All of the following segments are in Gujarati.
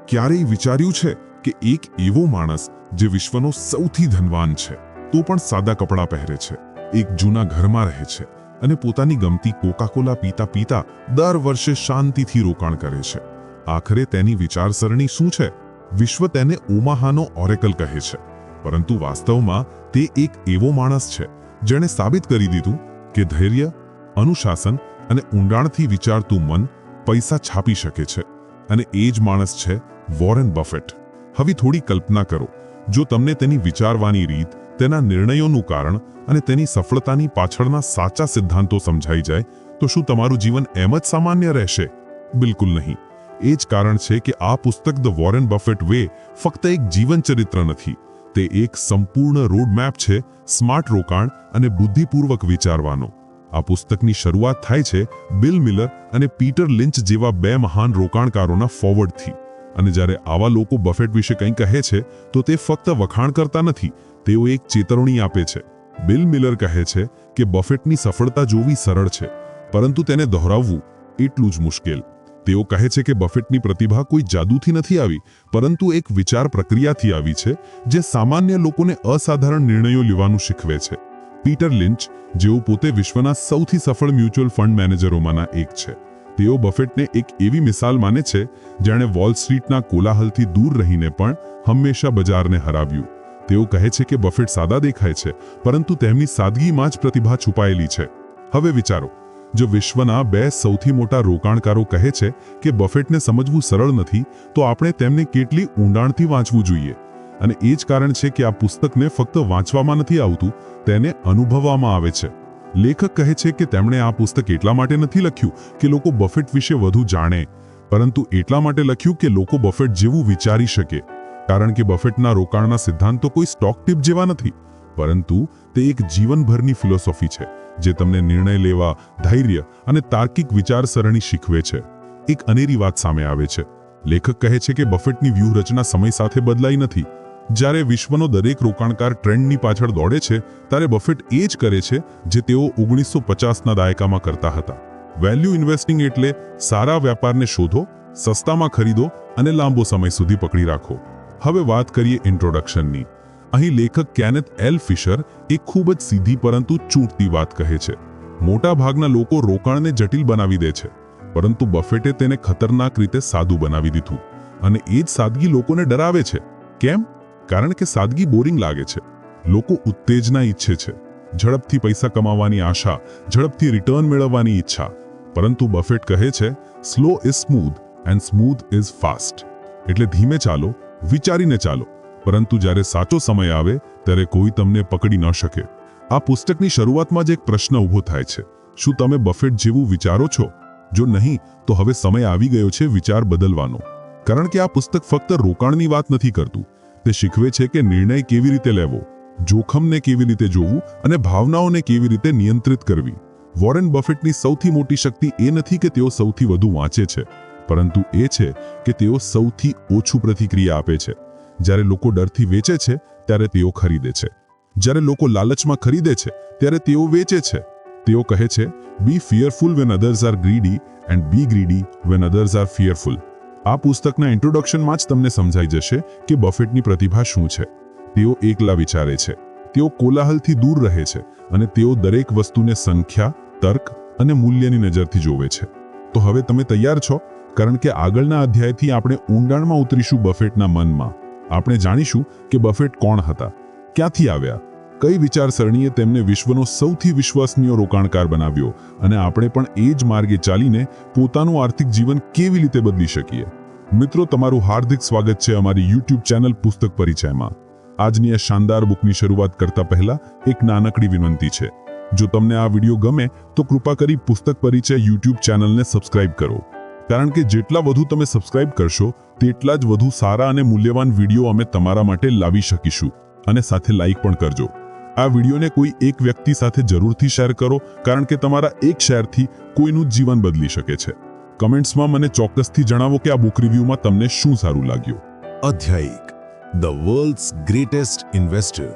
ક્યારેય વિચાર્યું છે કે એક એવો માણસ જે વિશ્વનો સૌથી ધનવાન છે તો પણ સાદા કપડાં પહેરે છે, એક જૂના ઘરમાં રહે છે અને પોતાની ગમતી કોકાકોલા પીતા પીતા દર વર્ષે શાંતિથી રોકાણ કરે છે? આખરે તેની વિચારસરણી શું છે? વિશ્વ તેને ઓમાહાનો ઓરેકલ કહે છે, પરંતુ વાસ્તવમાં તે એક એવો માણસ છે જેણે સાબિત કરી દીધું કે ધૈર્ય, અનુશાસન અને ઊંડાણથી વિચારતું મન પૈસા છાપી શકે છે. અને એ જ માણસ છે વોરેન બફેટ. હવે થોડી કલ્પના કરો, જો તમને તેની વિચારવાની રીત, તેના નિર્ણયોનું કારણ અને તેની સફળતાની પાછળના સાચા સિદ્ધાંતો સમજાઈ જાય તો શું તમારું જીવન એમ જ સામાન્ય રહેશે? બિલકુલ નહીં. એ જ કારણ છે કે આ પુસ્તક ધ વોરેન બફેટ વે ફક્ત એક જીવન ચરિત્ર નથી, તે એક સંપૂર્ણ રોડમેપ છે સ્માર્ટ રોકાણ અને બુદ્ધિપૂર્વક વિચારવાનો. આ પુસ્તકની શરૂઆત થાય છે બિલ મિલર અને પીટર લિંચ જેવા બે મહાન રોકાણકારોના ફોરવર્ડથી. અને જ્યારે આવા લોકો બફેટ વિશે કંઈ કહે છે તો તે ફક્ત વખાણ કરતા નથી, તેઓ એક ચેતવણી આપે છે. બિલ મિલર કહે છે કે બફેટની સફળતા જોવી સરળ છે, પરંતુ તેને દોહરાવવું એટલું જ મુશ્કેલ. તેઓ કહે છે કે બફેટની પ્રતિભા કોઈ જાદુથી નથી આવી, પરંતુ એક વિચાર પ્રક્રિયાથી આવી છે જે સામાન્ય લોકોને અસાધારણ નિર્ણયો લેવાનું શીખવે છે. પીટર લિંચ, જેઓ પોતે વિશ્વના સૌથી સફળ મ્યુચ્યુઅલ ફંડ મેનેજરોમાંના એક છે, તેઓ બફેટને એક એવી મિસાલ માને છે જેણે વોલ સ્ટ્રીટના કોલાહલથી દૂર રહીને પણ હંમેશા બજારને હરાવ્યું. તેઓ કહે છે કે બફેટ સાદા દેખાય છે, પરંતુ તેમની સાદગીમાં જ પ્રતિભા છુપાયેલી છે. હવે વિચારો, જો વિશ્વના બે સૌથી મોટા રોકાણકારો કહે છે કે બફેટને સમજવું સરળ નથી, તો આપણે તેમને કેટલી ઊંડાણથી વાંચવું જોઈએ? અને એ જ કારણ છે કે આ પુસ્તકને ફક્ત વાંચવામાં નથી આવતું, તેને અનુભવવામાં આવે છે. લેખક કહે છે કે તેમણે આ પુસ્તક એટલા માટે નથી લખ્યું કે લોકો બફેટ વિશે વધુ જાણે, પરંતુ એટલા માટે લખ્યું કે લોકો બફેટ જેવું વિચારી શકે. કારણ કે બફેટના રોકાણના સિદ્ધાંતો કોઈ સ્ટોક ટિપ જેવા નથી, પરંતુ તે એક જીવનભરની ફિલોસોફી છે જે તમને નિર્ણય લેવા, ધૈર્ય અને તાર્કિક વિચારસરણી શીખવે છે. એક અનેરી વાત સામે આવે છે. લેખક કહે છે કે બફેટની વ્યૂહરચના સમય સાથે બદલાઈ નથી. જ્યારે વિશ્વનો દરેક રોકાણકાર ટ્રેન્ડની પાછળ દોડે છે, ત્યારે બફેટ એ જ કરે છે જે તેઓ 1950ના દાયકામાં કરતા હતા. વેલ્યુ ઇન્વેસ્ટિંગ એટલે સારા વ્યાપારને શોધો, સસ્તામાં ખરીદો અને લાંબો સમય સુધી પકડી રાખો. હવે વાત કરીએ ઇન્ટ્રોડક્શનની. અહીં લેખક કેનેથ એલ ફિશર એક ખૂબ જ સીધી પરંતુ ચૂંટતી વાત કહે છે. મોટા ભાગના લોકો રોકાણને જટિલ બનાવી દે છે, પરંતુ બફેટે તેને ખતરનાક રીતે સાદું બનાવી દીધું. અને એ જ સાદગી લોકોને ડરાવે છે. કેમ? કારણ કે સાદગી બોરિંગ લાગે છે. લોકો ઉત્તેજના ઈચ્છે છે, ઝડપથી પૈસા કમાવાની આશા, ઝડપથી રિટર્ન મેળવવાની ઈચ્છા. પરંતુ બફેટ કહે છે slow is smooth and smooth is fast. એટલે ધીમે ચાલો, વિચારીને ચાલો, પરંતુ જ્યારે સાચો સમય આવે ત્યારે કોઈ તમને પકડી ન શકે. આ પુસ્તકની શરૂઆતમાં જ એક પ્રશ્ન ઊભો થાય છે: શું તમે બફેટ જેવું વિચારો છો? જો નહીં, તો હવે સમય આવી ગયો છે વિચાર બદલવાનો. કારણ કે આ પુસ્તક ફક્ત રોકાણની વાત નથી કરતું, તે શીખવે છે કે નિર્ણય કેવી રીતે લેવો, જોખમને કેવી રીતે જોવું અને ભાવનાઓને કેવી રીતે નિયંત્રિત કરવી. વોરેન બફેટની સૌથી મોટી શક્તિ એ નથી કે તેઓ સૌથી વધુ વાંચે છે, પરંતુ એ છે કે તેઓ સૌથી ઓછું પ્રતિક્રિયા આપે છે. જ્યારે લોકો ડરથી વેચે છે ત્યારે તેઓ ખરીદે છે. જ્યારે લોકો લાલચમાં ખરીદે છે ત્યારે તેઓ વેચે છે. તેઓ કહે છે be fearful when others are greedy and be greedy when others are fearful. આ પુસ્તકના ઇન્ટ્રોડક્શનમાં જ તમને સમજાઈ જશે કે બફેટની પ્રતિભા શું છે. તેઓ એકલા વિચારે છે, તેઓ કોલાહલથી દૂર રહે છે અને તેઓ દરેક વસ્તુને સંખ્યા, તર્ક અને મૂલ્યની નજરથી જોવે છે. તો હવે તમે તૈયાર છો? કારણ કે આગળના અધ્યાયથી આપણે ઊંડાણમાં ઉતરીશું બફેટના મનમાં. આપણે જાણીશું કે બફેટ કોણ હતા, ક્યાંથી આવ્યા, કઈ વિચારસરણીએ તેમને વિશ્વનો સૌથી વિશ્વસનીય રોકાણકાર બનાવ્યો, અને આપણે પણ એ જ માર્ગે ચાલીને પોતાનું આર્થિક જીવન કેવી રીતે બદલી શકીએ. મિત્રો, તમારું હાર્દિક સ્વાગત છે અમારી YouTube ચેનલ પુસ્તક પરિચયમાં. આજની આ શાનદાર બુકની શરૂઆત કરતા પહેલા એક નાનકડી વિનંતી છે. જો તમને આ વિડીયો ગમે તો કૃપા કરી પુસ્તક પરિચય YouTube ચેનલને સબસ્ક્રાઇબ કરો. કારણ કે જેટલા વધુ તમે સબસ્ક્રાઇબ કરશો, તેટલા જ વધુ સારા અને મૂલ્યવાન વિડીયો અમે તમારા માટે લાવી શકીશું. અને સાથે લાઈક પણ કરજો. આ વિડીયોને કોઈ એક વ્યક્તિ સાથે જરૂરથી શેર કરો, કારણ કે તમારા એક શેરથી કોઈનું જીવન બદલી શકે છે. કમેન્ટ્સમાં મને ચોક્કસથી જણાવો કે આ બુક રિવ્યૂમાં તમને શું સારું લાગ્યું. અધ્યાય 1. The world's greatest investor.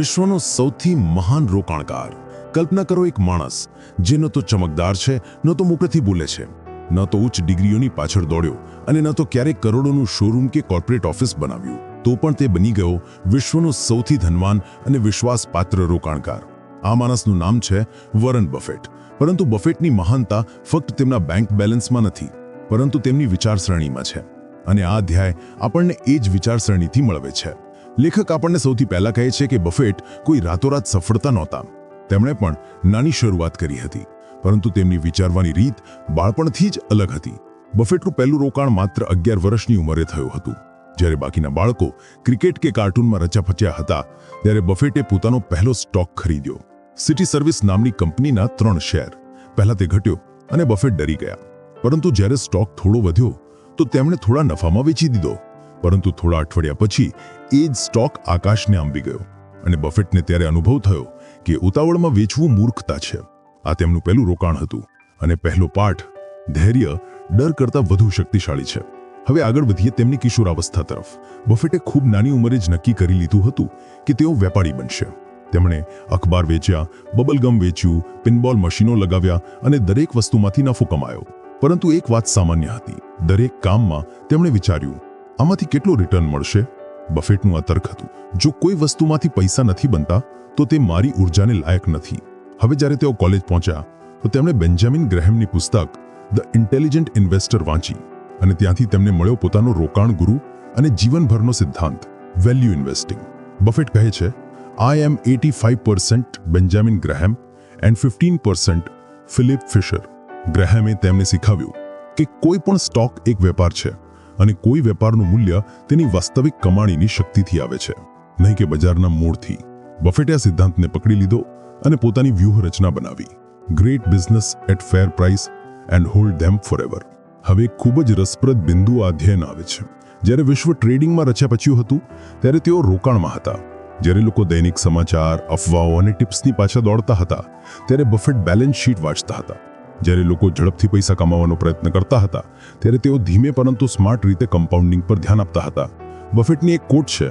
વિશ્વનો સૌથી મહાન રોકાણકાર. કલ્પના કરો એક માણસ જે ન તો ચમકદાર છે, ન તો મુખથી બોલે છે. ન તો ઉચ્ચ ડિગ્રીઓની પાછળ દોડ્યો અને ન તો ક્યારેક કરોડોનું શોરૂમ કે કોર્પોરેટ ઓફિસ બનાવ્યું, તો પણ તે બની ગયો વિશ્વનો સૌથી ધનવાન અને વિશ્વાસપાત્ર રોકાણકાર. આ માણસનું નામ છે વોરન બફેટ. પરંતુ બફેટની મહાનતા ફક્ત તેમના બેંક બેલેન્સમાં નથી, પરંતુ તેમની વિચારસરણીમાં છે. અને આ અધ્યાય આપણને એ જ વિચારસરણીથી મળવે છે. લેખક આપણને સૌથી પહેલા કહે છે કે બફેટ કોઈ રાતોરાત સફળતા નહોતા. તેમણે પણ નાની શરૂઆત કરી હતી, પરંતુ તેમની વિચારવાની રીત બાળપણથી જ અલગ હતી. બફેટનું પહેલું રોકાણ માત્ર 11 વર્ષની ઉંમરે થયું હતું. જ્યારે બાકીના બાળકો ક્રિકેટ કે કાર્ટૂનમાં રચ્યા હતા, ત્યારે બફેટે પોતાનો પહેલો સ્ટોક ખરીદ્યો. સિટી સર્વિસ નામની કંપનીના 3 શેર. પહેલા તે ઘટ્યો અને બફેટ ડરી ગયા. પરંતુ જ્યારે સ્ટોક થોડો વધ્યો તો તેમણે થોડા નફામાં વેચી દીધો. પરંતુ થોડા અઠવાડિયા પછી એ જ સ્ટોક આકાશને આંબી ગયો અને બફેટને ત્યારે અનુભવ થયો કે ઉતાવળમાં વેચવું મૂર્ખતા છે. આ તેમનું પહેલું રોકાણ હતું અને પહેલો પાઠ, ધૈર્ય ડર કરતાં વધુ શક્તિશાળી છે. હવે આગળ વધીએ તેમની કિશોરાવસ્થા તરફ. બફેટે ખૂબ નાની ઉંમરે જ નક્કી કરી લીધું હતું કે તેઓ વેપારી બનશે. તેમણે અખબાર વેચ્યા, બબલગમ વેચ્યું, પિનબોલ મશીનો લગાવ્યા અને દરેક વસ્તુમાંથી નફો કમાયો. પરંતુ એક વાત સામાન્ય હતી. દરેક કામમાં તેમણે વિચાર્યું, આમાંથી કેટલું રિટર્ન મળશે? બફેટનું આ તર્ક હતું, જો કોઈ વસ્તુમાંથી પૈસા નથી બનતા તો તે મારી ઉર્જાને લાયક નથી. હવે જ્યારે તેઓ કોલેજ પહોંચ્યા તો તેમણે બેન્જામિન ગ્રેહેમની પુસ્તક ધ ઇન્ટેલિજન્ટ ઇન્વેસ્ટર વાંચી અને ત્યાંથી તેમને મળ્યો પોતાનો રોકાણ ગુરુ અને જીવનભરનો સિદ્ધાંત, વેલ્યુ ઇન્વેસ્ટિંગ. બફેટ કહે છે, આઈ એમ 85% બેન્જામિન ગ્રેહેમ એન્ડ 15% ફિલિપ ફિશર. ગ્રેહેમે તેમને શીખવ્યું કે કોઈ પણ સ્ટોક એક વેપાર છે અને કોઈ વેપારનું મૂલ્ય તેની વાસ્તવિક કમાણીની શક્તિથી આવે છે, નહીં કે બજારના મૂળથી. બફેટે આ સિદ્ધાંતને પકડી લીધો અને પોતાની વ્યૂહરચના બનાવી, great business at fair price and hold them forever. હવે ખૂબ જ રસપ્રદ બિંદુ આ અધ્યયન આવે છે. જ્યારે વિશ્વ ટ્રેડિંગમાં રચ્યા હતું ત્યારે તેઓ રોકાણમાં હતા. જ્યારે લોકો દૈનિક સમાચાર, અફવાઓ અને ટિપ્સની પાછળ દોડતા હતા, ત્યારે બફેટ બેલેન્સ શીટ વાંચતા હતા. જ્યારે લોકો ઝડપથી પૈસા કમાવાનો પ્રયત્ન કરતા હતા, ત્યારે તેઓ ધીમે પરંતુ સ્માર્ટ રીતે કમ્પાઉન્ડિંગ પર ધ્યાન આપતા હતા. બફેટની એક કોટ છે,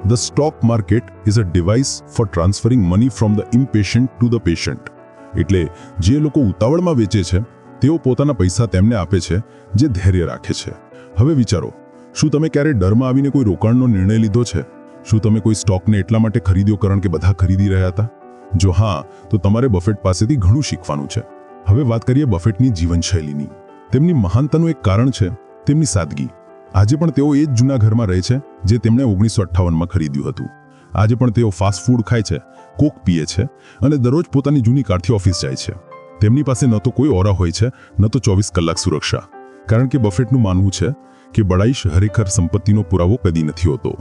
the stock market is a device for transferring money from the impatient to the patient. એટલે જે લોકો ઉતાવળમાં વેચે છે તેઓ પોતાના પૈસા તેમને આપે છે જે ધૈર્ય રાખે છે. હવે વિચારો, શું તમે ક્યારે ડરમાં આવીને કોઈ રોકાણનો નિર્ણય લીધો છે? શું તમે કોઈ સ્ટોકને એટલા માટે ખરીદ્યો કારણ કે બધા ખરીદી રહ્યા હતા? જો હા, તો તમારે બફેટ પાસેથી ઘણું શીખવાનું છે. હવે વાત કરીએ બફેટની જીવનશૈલીની. તેમની મહાનતાનું એક કારણ છે તેમની સાદગી. આજે પણ તેઓ એ જ જૂના ઘરમાં રહે છે જે તેમણે 1958માં ખરીદ્યું હતું. આજે પણ તેઓ ફાસ્ટ ફૂડ ખાય છે, કોક પીએ છે અને દરરોજ પોતાની જૂની કારથી ઓફિસ જાય છે. તેમની પાસે ન તો કોઈ ઓરા હોય છે, ન તો 24 કલાક સુરક્ષા. કારણ કે બફેટનું માનવું છે કે બડાઈ ખરેખર સંપત્તિનો પુરાવો કદી નથી હોતો.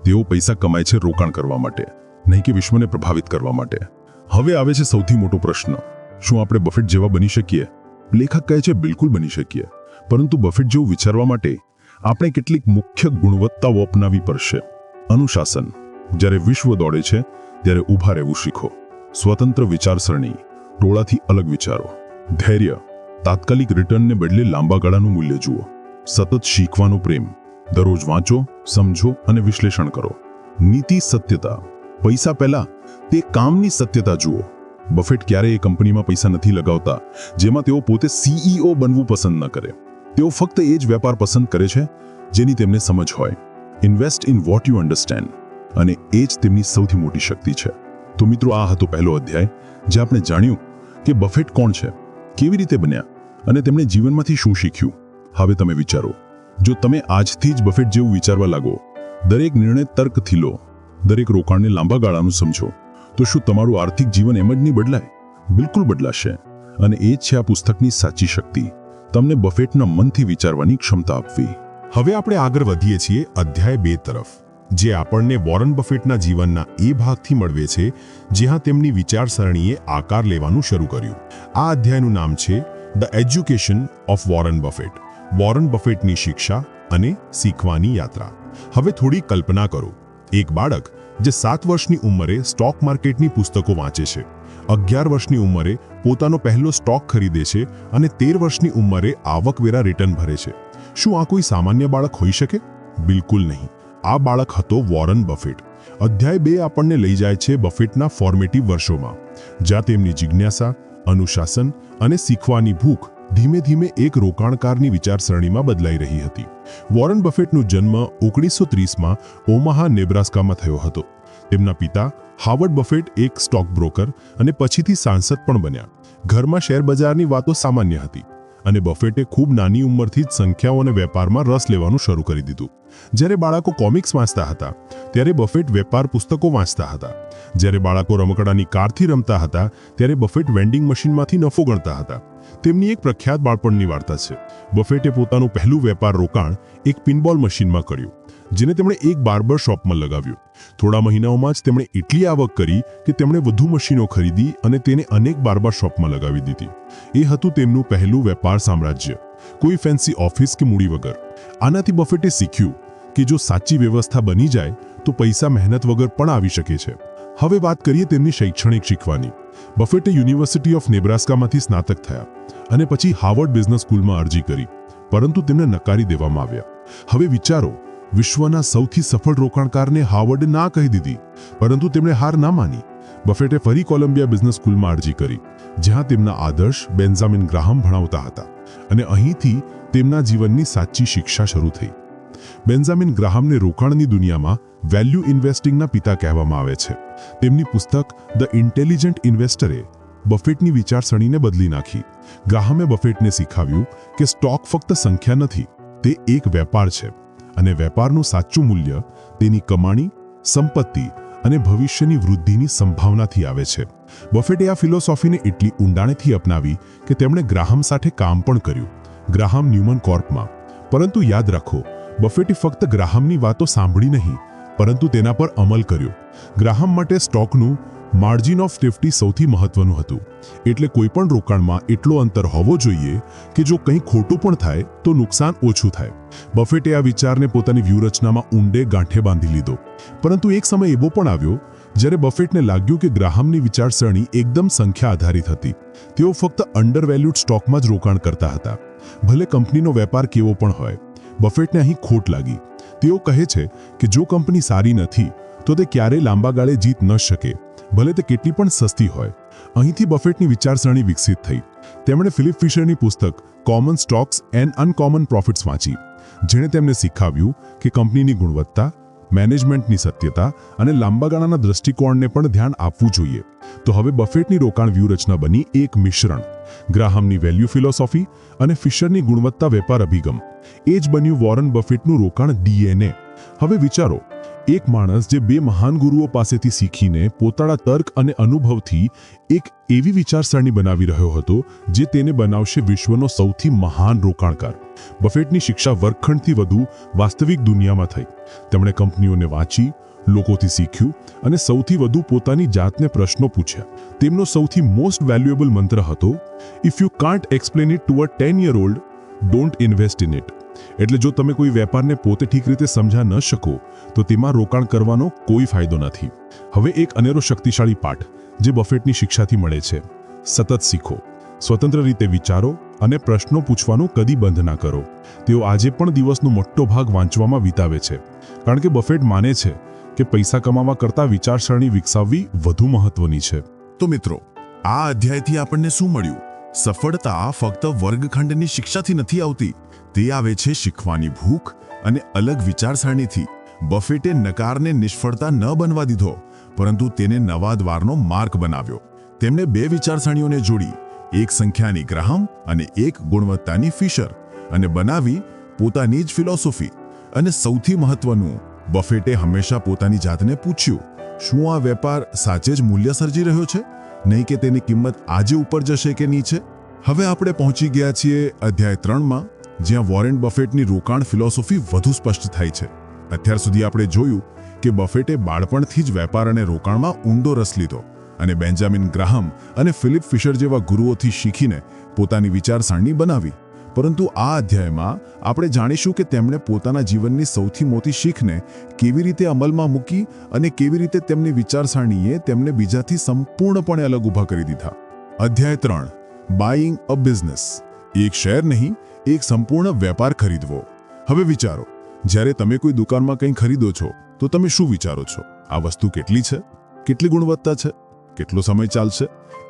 તેઓ પૈસા કમાય છે રોકાણ કરવા માટે, નહીં કે વિશ્વને પ્રભાવિત કરવા માટે. હવે આવે છે સૌથી મોટો પ્રશ્ન, શું આપણે બફેટ જેવા બની શકીએ? લેખક કહે છે, બિલકુલ બની શકીએ. પરંતુ બફેટ જેવું વિચારવા માટે આપણે કેટલીક મુખ્ય ગુણવત્તાઓ અપનાવવી પડશે. અનુશાસન. જ્યારે વિશ્વ દોડે છે ત્યારે ઊભા રહેવું શીખો. સ્વતંત્ર વિચારસરણી, ટોળાથી અલગ વિચારો. ધૈર્ય. તાત્કાલિક રિટર્નને બદલે લાંબા ગાળાનું મૂલ્ય જુઓ. સતત શીખવાનો પ્રેમ. દરરોજ વાંચો, સમજો અને વિશ્લેષણ કરો. નીતિ સત્યતા. પૈસા પહેલા તે કામની સત્યતા જુઓ. બફેટ ક્યારેય એ કંપનીમાં પૈસા નથી લગાવતા જેમાં તેઓ પોતે CEO બનવું પસંદ ન કરે. તેઓ ફક્ત એ જ વેપાર પસંદ કરે છે જેની તેમને સમજ હોય. Invest in what you understand. અને એ જ તેમની સૌથી મોટી શક્તિ છે. તો મિત્રો, આ હતો પહેલો અધ્યાય, જે આપણે જાણ્યું કે બફેટ કોણ છે, કેવી રીતે બન્યા અને તેમણે જીવનમાંથી શું શીખ્યું. હવે તમે વિચારો, જો તમે આજથી જ બફેટ જેવું વિચારવા લાગો, દરેક નિર્ણય તર્કથી લો, દરેક રોકાણને લાંબા ગાળાનું સમજો, તો શું તમારું આર્થિક જીવન એમ જ નહીં બદલાય? બિલકુલ બદલાશે. અને એ જ છે આ પુસ્તકની સાચી શક્તિ, તમને બફેટના મનથી વિચારવાની ક્ષમતા આપવી. હવે આપણે આગળ વધીએ છીએ અધ્યાય 2 તરફ, જે આપણને વોરન બફેટના જીવનના એ ભાગથી મળવે છે જ્યાં તેમની વિચારસરણીએ આકાર લેવાનું શરૂ કર્યું. આ અધ્યાયનું નામ છે the education of Warren Buffett. Warren બફેટની શિક્ષા અને શીખવાની યાત્રા. હવે થોડી કલ્પના કરો, એક બાળક જે 7 વર્ષની ઉંમરે સ્ટોક માર્કેટની પુસ્તકો વાંચે છે, 11 વર્ષની ઉંમરે પોતાનો પહેલો સ્ટોક ખરીદે છે અને 13 વર્ષની ઉંમરે આવકવેરા રિટર્ન ભરે છે. શું આ કોઈ સામાન્ય બાળક હોઈ શકે? બિલકુલ નહીં. આ બાળક હતો વોરન બફેટ. અધ્યાય 2 આપણને લઈ જાય છે બફેટના ફોર્મેટિવ વર્ષોમાં, જ્યાં તેમની જિજ્ઞાસા, અનુશાસન અને શીખવાની ભૂખ ધીમે ધીમે એક રોકાણકારની વિચારસરણીમાં બદલાઈ રહી હતી. વોરન બફેટનો જન્મ 1930માં ઓમાહા, નેબ્રાસ્કામાં થયો હતો. તેમના પિતા હાવર્ડ બફેટ એક સ્ટોક બ્રોકર અને પછીથી સાંસદ પણ બન્યા. ઘરમાં શેરબજારની વાતો સામાન્ય હતી અને બફેટે ખૂબ નાની ઉંમરથી જ સંખ્યાઓ અને વેપારમાં રસ લેવાનું શરૂ કરી દીધું. જ્યારે બાળકો કોમિક્સ વાંચતા હતા ત્યારે બફેટ વેપાર પુસ્તકો વાંચતા હતા. જ્યારે બાળકો રમકડાની કારથી રમતા હતા ત્યારે બફેટ વેન્ડિંગ મશીનમાંથી નફો ગણતા હતા. તેમની એક પ્રખ્યાત બાળપણની વાર્તા છે. બફેટે પોતાનું પહેલું વેપાર રોકાણ એક પિનબોલ મશીનમાં કર્યું, જેને તેમણે એક બાર્બર શોપમાં લગાવ્યું. થોડા મહિનાઓમાં જ તેમણે એટલી આવક કરી કે તેમણે વધુ મશીનો ખરીદી અને તેને અનેક બાર્બર શોપમાં લગાવી દીધી. એ હતું તેમનું પહેલું વેપાર સામ્રાજ્ય, કોઈ ફેન્સી ઓફિસ કે મૂડી વગર. આનાથી બફેટે શીખ્યું કે જો સાચી વ્યવસ્થા બની જાય તો પૈસા મહેનત વગર પણ આવી શકે છે. હવે વાત કરીએ તેમની શૈક્ષણિક શીખવાની. બફેટે યુનિવર્સિટી ઓફ નેબ્રાસ્કામાંથી સ્નાતક થયા અને પછી હાવર્ડ બિઝનેસ સ્કૂલમાં અરજી કરી, પરંતુ તેમને નકારી દેવામાં આવ્યા. હવે વિચારો, વિશ્વના સૌથી સફળ રોકાણકારને હાવર્ડે ના કહી દીધી, પરંતુ તેમણે હાર ના માની. બફેટે ફરી કોલંબિયા બિઝનેસ સ્કૂલમાં અરજી કરી, જ્યાં તેમના આદર્શ બેન્જામિન ગ્રાહમ ભણાવતા હતા, અને અહીંથી તેમના જીવનની સાચી શિક્ષા શરૂ થઈ. બેન્જામિન ગ્રાહમને રોકાણની દુનિયામાં વેલ્યુ ઇન્વેસ્ટિંગના પિતા કહેવામાં આવે છે. તેમની પુસ્તક ધ ઇન્ટેલિજન્ટ ઇન્વેસ્ટરે બફેટની વિચારસરણીને બદલી નાખી. ગ્રાહમે બફેટને શીખવ્યું કે સ્ટોક ફક્ત સંખ્યા નથી, તે એક વેપાર છે, અને વેપારનું સાચું મૂલ્ય તેની કમાણી, સંપત્તિ અને ભવિષ્યની વૃદ્ધિની સંભાવનાથી આવે છે. બફેટે આ ફિલોસોફીને એટલી ઊંડાણેથી અપનાવી કે તેમણે ગ્રાહમ સાથે કામ પણ કર્યું, ગ્રાહમ ન્યુમન કોર્પમાં. પરંતુ યાદ રાખો, બફેટે ફક્ત ગ્રાહમની વાતો સાંભળી નહીં, પરંતુ તેના પર અમલ કર્યો. ગ્રાહમ માટે સ્ટોકનું માર્જિન ઓફ સેફ્ટી સૌથી મહત્વનું હતું. એટલે કોઈપણ રોકાણમાં એટલો અંતર હોવો જોઈએ કે જો કંઈ ખોટું પણ થાય તો નુકસાન ઓછું થાય. બફેટે આ વિચારને પોતાની વ્યૂહરચનામાં ઊંડે ગાંઠે બાંધી લીધો. પરંતુ એક સમય એવો પણ આવ્યો જ્યારે બફેટને લાગ્યું કે ગ્રાહમની વિચારસરણી એકદમ સંખ્યા આધારિત હતી. તેઓ ફક્ત અંડરવેલ્યુડ સ્ટોકમાં જ રોકાણ કરતા હતા, ભલે કંપનીનો વેપાર કેવો પણ હોય. બફેટને અહીં ખોટ લાગી. તેઓ કહે છે કે જો કંપની સારી નથી તો તે ક્યારેય લાંબા ગાળે જીત ન શકે, ભલે તે કેટલી પણ સસ્તી હોય. અહીંથી બફેટની વિચારસરણી વિકસિત થઈ. તેમણે ફિલિપ ફિશરની પુસ્તક common stocks and uncommon profits વાંચી, જેણે તેમને શીખવ્યું કે કંપનીની ગુણવત્તા, મેનેજમેન્ટની સત્યતા અને લાંબા ગાળાના દૃષ્ટિકોણને પણ ધ્યાન આપવું જોઈએ. તો હવે બફેટની રોકાણ વ્યૂહરચના બની એક મિશ્રણ, ગ્રાહમની વેલ્યુ ફિલોસોફી અને ફિશરની ગુણવત્તા વેપાર અભિગમ. એ જ બન્યું વોરન બફેટનું રોકાણ ડીએનએ. હવે વિચારો, એક માણસ જે બે મહાન ગુરુઓ પાસેથી શીખીને પોતાના તર્ક અને અનુભવથી એક એવી વિચારસરણી બનાવી રહ્યો હતો જે તેને બનાવશે વિશ્વનો સૌથી મહાન રોકાણકાર. બફેટની શિક્ષા વર્ગખંડથી વધુ વાસ્તવિક દુનિયામાં થઈ. તેમણે કંપનીઓને વાંચી, લોકોથી શીખ્યું અને સૌથી વધુ પોતાની જાતને પ્રશ્નો પૂછ્યા. તેમનો સૌથી મોસ્ટ વેલ્યુએબલ મંત્ર હતો, if you can't explain it to a 10-year-old, don't invest in it. એટલે જો તમે કોઈ વેપારને પોતે ઠીક રીતે સમજા ન શકો તો તેમાં રોકાણ કરવાનો કોઈ ફાયદો નથી. હવે એક અનેરો શક્તિશાળી પાઠ જે બફેટની શિક્ષાથી મળે છે, સતત શીખો, સ્વતંત્ર રીતે વિચારો અને પ્રશ્નો પૂછવાનું કદી બંધ ના કરો. તેઓ આજે પણ દિવસનો મોટો ભાગ વાંચવામાં વિતાવે છે, કારણ કે બફેટ માને છે કે પૈસા કમાવા કરતાં વિચારસરણી વિકસાવવી વધુ મહત્વની છે. તો મિત્રો, આ અધ્યાયથી આપણને શું મળ્યું? સફળતા ફક્ત વર્ગખંડની શિક્ષાથી નથી આવતી, તે આવે છે શીખવાની ભૂખ અને અલગ વિચારસરણીથી. બફેટે નકારને નિષ્ફળતા ન બનવા દીધો, પરંતુ તેને નવા દ્વારનો માર્ગ બનાવ્યો. તેમણે બે વિચારસરણીઓને જોડી, એક સંખ્યાની ગ્રાહમ અને એક ગુણવત્તાની ફિશર, અને બનાવી પોતાની જ ફિલોસોફી. અને સૌથી મહત્વનું, બફેટે હંમેશા પોતાની જાતને પૂછ્યું, શું આ વેપાર સાચે જ મૂલ્ય સર્જી રહ્યો છે, નહીં કે તેની કિંમત આજે ઉપર જશે કે નીચે? હવે આપણે પહોંચી ગયા છીએ અધ્યાય 3માં, જ્યાં વોરેન બફેટની રોકાણ ફિલોસોફી વધુ સ્પષ્ટ થાય છે. અત્યાર સુધી આપણે જોયું કે બફેટે બાળપણથી જ વેપાર અને રોકાણમાં ઊંડો રસ લીધો અને બેન્જામિન ગ્રાહમ અને ફિલિપ ફિશર જેવા ગુરુઓથી શીખીને પોતાની વિચારસરણી બનાવી. પરંતુ આ અધ્યાયમાં આપણે જાણીશું કે તેમણે પોતાના જીવનની સૌથી મોટી શીખને કેવી રીતે અમલમાં મૂકી અને કેવી રીતે તેમની વિચારસરણીએ તેમને બીજાથી સંપૂર્ણપણે અલગ ઊભા કરી દીધા. અધ્યાય 3, બાઇંગ અ બિઝનેસ. એક શેર નહીં, એક સંપૂર્ણ વેપાર ખરીદવો. હવે વિચારો, જ્યારે તમે કોઈ દુકાનમાં કંઈ ખરીદો છો તો તમે શું વિચારો છો? આ વસ્તુ કેટલી છે, કેટલી ગુણવત્તા છે, કેટલો સમય ચાલશે?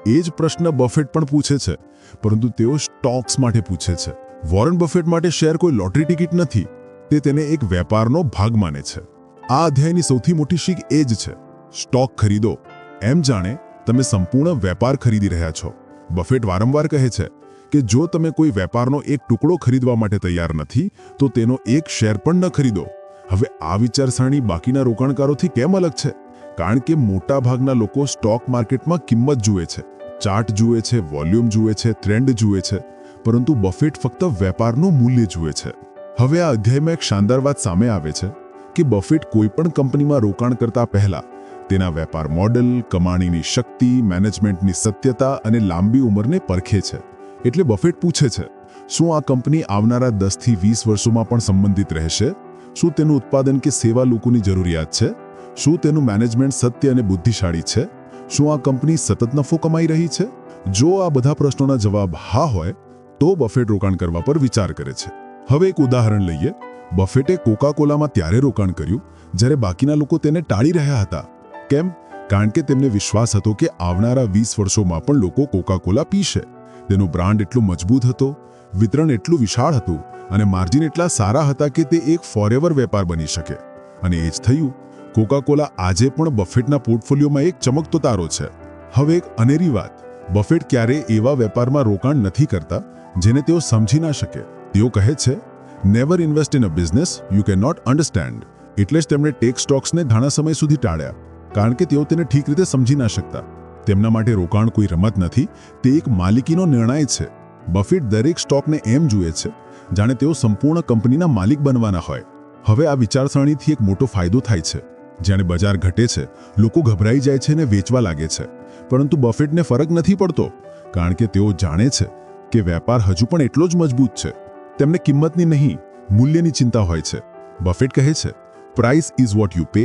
એ જ પ્રશ્ન બફેટ પણ પૂછે છે, પરંતુ તેઓ સ્ટોક્સ માટે પૂછે છે. વોરન બફેટ માટે શેર કોઈ લોટરી ટિકિટ નથી, તે તેને એક વેપારનો ભાગ માને છે. આ અધ્યાયની સૌથી મોટી શીખ એ જ છે: સ્ટોક ખરીદો એમ જાણે તમે સંપૂર્ણ વેપાર ખરીદી રહ્યા છો. બફેટ વારંવાર કહે છે કે જો તમે કોઈ વેપારનો એક ટુકડો ખરીદવા માટે તૈયાર નથી, તો તેનો એક શેર પણ ન ખરીદો. હવે આ વિચારસરણી બાકીના રોકાણકારોથી કેમ અલગ છે? કારણ કે મોટાભાગના લોકો સ્ટોક માર્કેટમાં કિંમત જુએ છે, ચાર્ટ જુએ છે, વોલ્યુમ જુએ છે, ટ્રેન્ડ જુએ છે, પરંતુ બફેટ ફક્ત વેપારનું મૂલ્ય જુએ છે. હવે આ અધ્યાયમાં એક શાનદાર વાત સામે આવે છે કે બફેટ કોઈપણ કંપનીમાં રોકાણ કરતા પહેલા તેના વેપાર મોડેલ, કમાણીની શક્તિ, મેનેજમેન્ટની સત્યતા અને લાંબી ઉંમરને પરખે છે. એટલે બફેટ પૂછે છે, શું આ કંપની આવનારા 10 થી 20 વર્ષોમાં પણ સંબંધિત રહેશે? શું તેનું ઉત્પાદન કે સેવા લોકોની જરૂરિયાત છે? શું તેનું મેનેજમેન્ટ સત્ય અને બુદ્ધિશાળી છે? શું આ કંપની સતત નફો કમાઈ રહી છે? જો આ બધા પ્રશ્નોના જવાબ હા હોય, તો બફેટ રોકાણ કરવા પર વિચાર કરે છે. હવે એક ઉદાહરણ લઈએ. બફેટે કોકા-કોલામાં ત્યારે રોકાણ કર્યું જ્યારે બાકીના લોકો તેને ટાળી રહ્યા હતા. કેમ? કારણ કે તેમને વિશ્વાસ હતો કે આવનારા 20 વર્ષોમાં પણ લોકો કોકા-કોલા પીશે. તેનો બ્રાન્ડ એટલો મજબૂત હતો, વિતરણ એટલું વિશાળ હતું અને માર્જિન એટલા સારા હતા કે તે એક ફોરએવર વેપાર બની શકે. અને એ જ થયું. કોકા-કોલા આજે પણ બફેટના પોર્ટફોલિયોમાં એક ચમકતો તારો છે. હવે એક અનેરી વાત: બફેટ ક્યારેય એવા વેપારમાં રોકાણ નથી કરતા જેને તેઓ સમજી ના શકે. તેઓ કહે છે, never invest in a business you can not understand. એટલે જ તેમણે ટેક સ્ટોક્સને ઘણા સમય સુધી ટાળ્યા, કારણ કે તેઓ તેને ઠીક રીતે સમજી ના શકતા. તેમના માટે રોકાણ કોઈ રમત નથી, તે એક માલિકીનો નિર્ણય છે. બફેટ દરેક સ્ટોકને એમ જુએ છે જાણે તેઓ સંપૂર્ણ કંપનીના માલિક બનવાના હોય. હવે આ વિચારસરણીથી એક મોટો ફાયદો થાય છે. જ્યારે બજાર ઘટે છે, લોકો ગભરાઈ જાય છે અને વેચવા લાગે છે. પરંતુ બફેટને ફરક નથી પડતો, કારણ કે તેઓ જાણે છે કે વેપાર હજુ પણ એટલો જ મજબૂત છે. તેમને કિંમતની નહીં, મૂલ્યની ચિંતા હોય છે. બફેટ કહે છે, price is what you pay,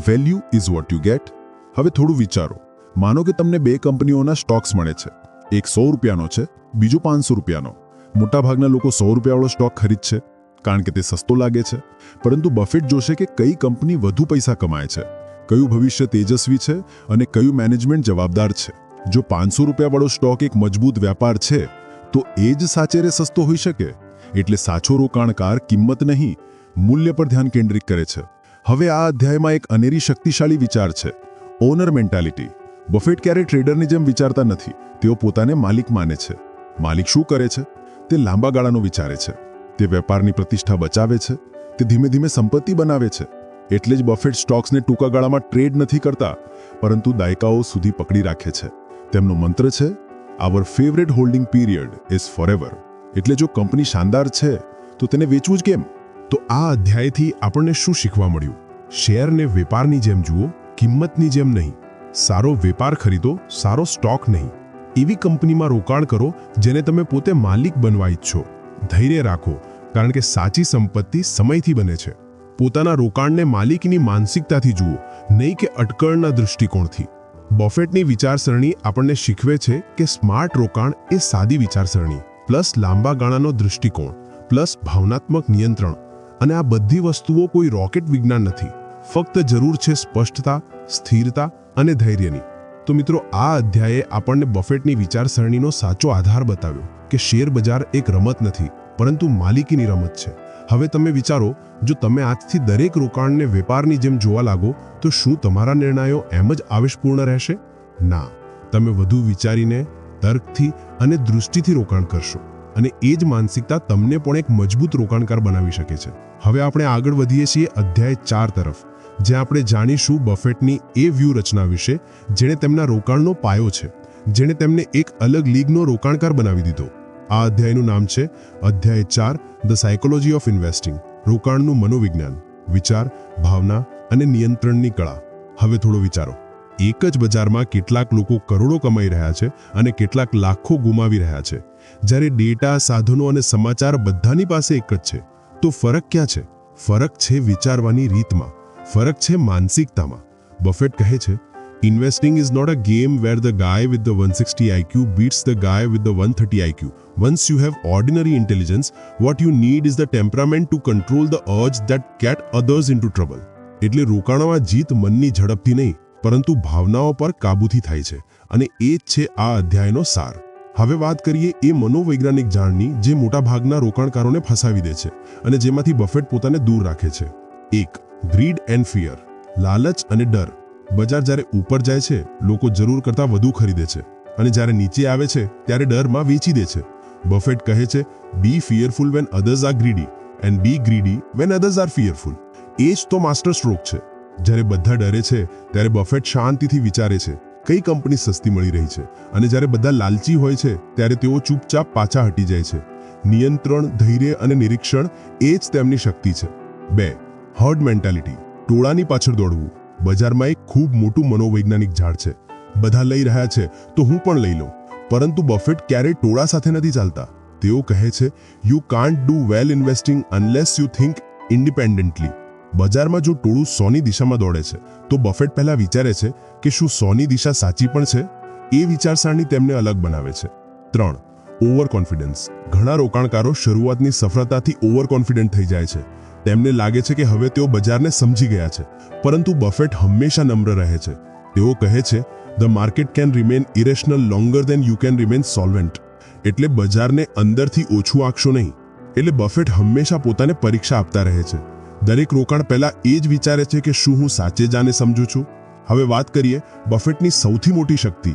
value is what you get. હવે થોડું વિચારો. માનો કે તમને 2 કંપનીઓના સ્ટોક્સ મળે છે. એક 100 રૂપિયાનો છે, બીજો 500 રૂપિયાનો. મોટાભાગના લોકો 100 રૂપિયાવાળો સ્ટોક ખરીદશે, કારણ કે તે સસ્તો લાગે છે. પરંતુ બફેટ જોશે કે કઈ કંપની વધુ પૈસા કમાય છે, કયું ભવિષ્ય તેજસ્વી છે અને કયું મેનેજમેન્ટ જવાબદાર છે. જો 500 રૂપિયાવાળો સ્ટોક એક મજબૂત વેપાર છે, તો એ જ સાચેરે સસ્તો હોઈ શકે. એટલે સાચો રોકાણકાર કિંમત નહીં, મૂલ્ય પર ધ્યાન કેન્દ્રિત કરે છે. હવે આ અધ્યાયમાં એક અનેરી શક્તિશાળી વિચાર છે: ઓનર મેન્ટાલિટી. બફેટ ક્યારેય ટ્રેડરની જેમ વિચારતા નથી. તેઓ પોતાને માલિક માને છે. માલિક શું કરે છે? તે લાંબા ગાળાનો વિચારે છે. તે વેપારની પ્રતિષ્ઠા બચાવે છે. તે ધીમે ધીમે સંપત્તિ બનાવે છે. એટલે જ બફેટ સ્ટોક્સને ટૂંકા ગાળામાં ટ્રેડ નથી કરતા, પરંતુ દાયકાઓ સુધી પકડી રાખે છે. તેમનો મંત્ર છે, our favourite holding period is forever. એટલે જો કંપની શાનદાર છે, તો તેને વેચવું જ કેમ? તો આ અધ્યાયથી આપણને શું શીખવા મળ્યું? શેરને વેપારની જેમ જુઓ, કિંમતની જેમ નહીં. સારો વેપાર ખરીદો, સારો સ્ટોક નહીં. એવી કંપનીમાં રોકાણ કરો જેને તમે પોતે માલિક બનવા ઈચ્છો. ધૈર્ય રાખો, કારણ કે સાચી સંપત્તિ સમયથી બને છે. પોતાના રોકાણને માલિકની માનસિકતાથી જુઓ, નહીં કે અટકળના દૃષ્ટિકોણથી. બફેટની વિચારસરણી આપણને શીખવે છે કે સ્માર્ટ રોકાણ એ સાદી વિચારસરણી પ્લસ લાંબા ગાળાનો દૃષ્ટિકોણ પ્લસ ભાવનાત્મક નિયંત્રણ. અને આ બધી વસ્તુઓ કોઈ રોકેટ વિજ્ઞાન નથી. ફક્ત જરૂર છે સ્પષ્ટતા, સ્થિરતા અને ધૈર્યની. તો મિત્રો, આ અધ્યાયે આપણને બફેટની વિચારસરણીનો સાચો આધાર બતાવ્યો કે શેર બજાર એક રમત નથી, પરંતુ માલિકીની રમત છે. હવે તમે વિચારો, જો તમે આજથી દરેક રોકાણને વેપારની જેમ જોવા લાગો, તો શું તમારા નિર્ણયો એમ જ આવેશપૂર્ણ રહેશે? ના, તમે વધુ વિચારીને, તર્કથી અને દૃષ્ટિથી રોકાણ કરશો. અને એ જ માનસિકતા તમને પણ એક મજબૂત રોકાણકાર બનાવી શકે છે. હવે આપણે આગળ વધીએ છીએ અધ્યાય 4 તરફ, જ્યાં આપણે જાણીશું બફેટની એ વ્યૂહરચના વિશે જેણે તેમના રોકાણનો પાયો છે, જેણે તેમને એક અલગ લીગનો રોકાણકાર બનાવી દીધો. આ અધ્યાયનું નામ છે અધ્યાય 4, ધ સાયકોલોજી ઓફ ઇન્વેસ્ટિંગ. રોકાણનું મનોવિજ્ઞાન, વિચાર, ભાવના અને નિયંત્રણની કળા. હવે થોડો વિચારો. એક જ બજારમાં કેટલાક લોકો કરોડો કમાઈ રહ્યા છે અને કેટલાક લાખો ગુમાવી રહ્યા છે. જ્યારે ડેટા, સાધનો અને સમાચાર બધાની પાસે એક જ છે, તો ફરક ક્યાં છે? ફરક છે વિચારવાની રીતમાં. ફરક છે માનસિકતામાં. બફેટ કહે છે, investing is not a game where the guy with the 160 IQ beats the guy with the 130 IQ. Once you have ordinary intelligence, what you need is the temperament to control the urge that get others into trouble. એટલે રોકાણમાં જીત મનની ઝડપથી નહીં, પરંતુ ભાવનાઓ પર કાબૂથી થાય છે અને એ જ છે આ અધ્યાયનો સાર. હવે વાત કરીએ એ મનોવૈજ્ઞાનિક જાણની જે મોટાભાગના રોકાણકારોને ફસાવી દે છે અને જેમાંથી બફેટ પોતાને દૂર રાખે છે. 1. Grid and fear. લાલચ અને ડર. બજાર જ્યારે ઉપર જાય છે લોકો જરૂર કરતાં વધુ ખરીદે છે અને જ્યારે નીચે આવે છે ત્યારે ડરમાં વેચી દે છે. બફેટ કહે છે be fearful when others are greedy and be greedy when others are fearful. એ જ તો માસ્ટર સ્ટ્રોક છે. જ્યારે બધા ડરે છે ત્યારે બફેટ શાંતિથી વિચારે છે કઈ કંપની સસ્તી મળી રહી છે, અને જ્યારે બધા લાલચી હોય છે ત્યારે તેઓ ચૂપચાપ પાછા હટી જાય છે. નિયંત્રણ, ધૈર્ય અને નિરીક્ષણ એ જ તેમની શક્તિ છે. 2. Hard mentality. ટોળાની પાછળ દોડવું. બજારમાં એક ખૂબ મોટું મનોવૈજ્ઞાનિક ઝાડ છે. બધા લઈ રહ્યા છે તો હું પણ લઈ લઉં. પરંતુ બફેટ ક્યારેય ટોળા સાથે નથી ચાલતા. તેઓ કહે છે you can't do well investing unless you think independently. બજારમાં જો ટોળું 100ની દિશામાં દોડે છે તો બફેટ પહેલા વિચારે છે કે શું 100ની દિશા સાચી પણ છે. એ વિચારસરણી તેમને અલગ બનાવે છે. 3. Over confidence. ઘણા રોકાણકારો શરૂઆતની સફળતાથી ઓવર કોન્ફિડન્ટ થઈ જાય છે. તેમને લાગે છે કે હવે તેઓ બજારને સમજી ગયા છે, પરંતુ બફેટ હંમેશા નમ્ર રહે છે. તેઓ કહે છે the market can remain irrational longer than you can remain solvent. એટલે બજારને અંદરથી ઓછું આંકશો નહીં. એટલે બફેટ હંમેશા પોતાને પરીક્ષા આપતા રહે છે. દરેક રોકાણ પહેલા એ જ વિચારે છે કે શું હું સાચે જ આને સમજું છું. હવે વાત કરીએ બફેટની સૌથી મોટી શક્તિ,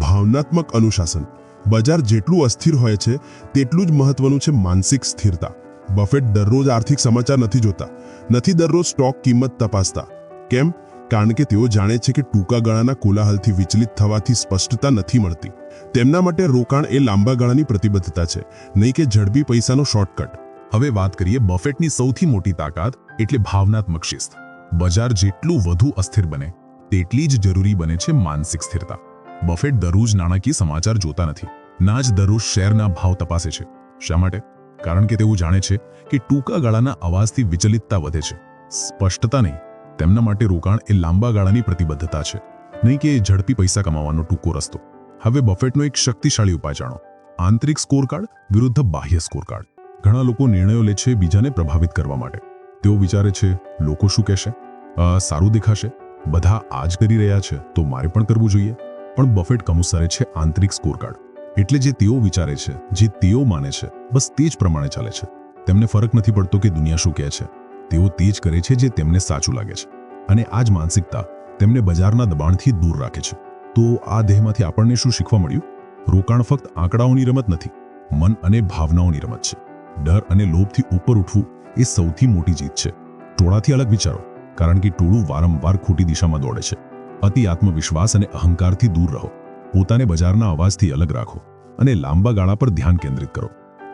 ભાવનાત્મક અનુશાસન. બજાર જેટલું અસ્થિર હોય છે તેટલું જ મહત્વનું છે માનસિક સ્થિરતા. બફેટ દરરોજ આર્થિક સમાચાર નથી જોતા, નથી દરરોજ સ્ટોક કિંમત તપાસતા. કેમ? કારણ કે તેઓ જાણે છે કે ટૂંકા ગાળાના કોલાહલથી વિચલિત થવાથી સ્પષ્ટતા નથી મળતી. તેમના માટે રોકાણ એ લાંબા ગાળાની પ્રતિબદ્ધતા છે, નહીં કે ઝડપી પૈસાનો શોર્ટકટ. હવે વાત કરીએ બફેટની સૌથી મોટી તાકાત એટલે ભાવનાત્મક શિસ્ત. બજાર જેટલું વધુ અસ્થિર બને તેટલી જ જરૂરી બને છે માનસિક સ્થિરતા. બફેટ દરરોજ નાણાકીય સમાચાર જોતા નથી, ના જ દરરોજ શેરના ભાવ તપાસે છે. શા માટે? કારણ કે તેઓ જાણે છે કે ટૂંકા ગાળાના અવાજથી વિચલિતતા વધે છે, સ્પષ્ટતા નહીં. તેમના માટે રોકાણ એ લાંબા ગાળાની પ્રતિબદ્ધતા છે, નહીં કે ઝડપી પૈસા કમાવાનો ટૂંકો રસ્તો. હવે બફેટનો એક શક્તિશાળી ઉપાય જાણો. આંતરિક સ્કોરકાર્ડ વિરુદ્ધ બાહ્ય સ્કોરકાર્ડ. ઘણા લોકો નિર્ણયો લે છે બીજાને પ્રભાવિત કરવા માટે. તેઓ વિચારે છે લોકો શું કહેશે, સારું દેખાશે, બધા આ જ કરી રહ્યા છે તો મારે પણ કરવું જોઈએ. પણ બફેટ કમુસરે છે આંતરિક સ્કોરકાર્ડ. એટલે જે તેઓ વિચારે છે, જે તેઓ માને છે, બસ તે જ પ્રમાણે ચાલે છે. તેમને ફરક નથી પડતો કે દુનિયા શું કહે છે. તેઓ તે જ કરે છે જે તેમને સાચું લાગે છે. અને આ જ માનસિકતા તેમને બજારના દબાણથી દૂર રાખે છે. તો આ દેહમાંથી આપણને શું શીખવા મળ્યું? રોકાણ ફક્ત આંકડાઓની રમત નથી, મન અને ભાવનાઓની રમત છે. ડર અને લોભથી ઉપર ઉઠવું એ સૌથી મોટી જીત છે. ટોળાથી અલગ વિચારો, કારણ કે ટોળું વારંવાર ખોટી દિશામાં દોડે છે. અતિ આત્મવિશ્વાસ અને અહંકારથી દૂર રહો. પોતાને બજારના અવાજથી અલગ રાખો અને લાંબા ગાળા પર ધ્યાન કેન્દ્રિત કરો.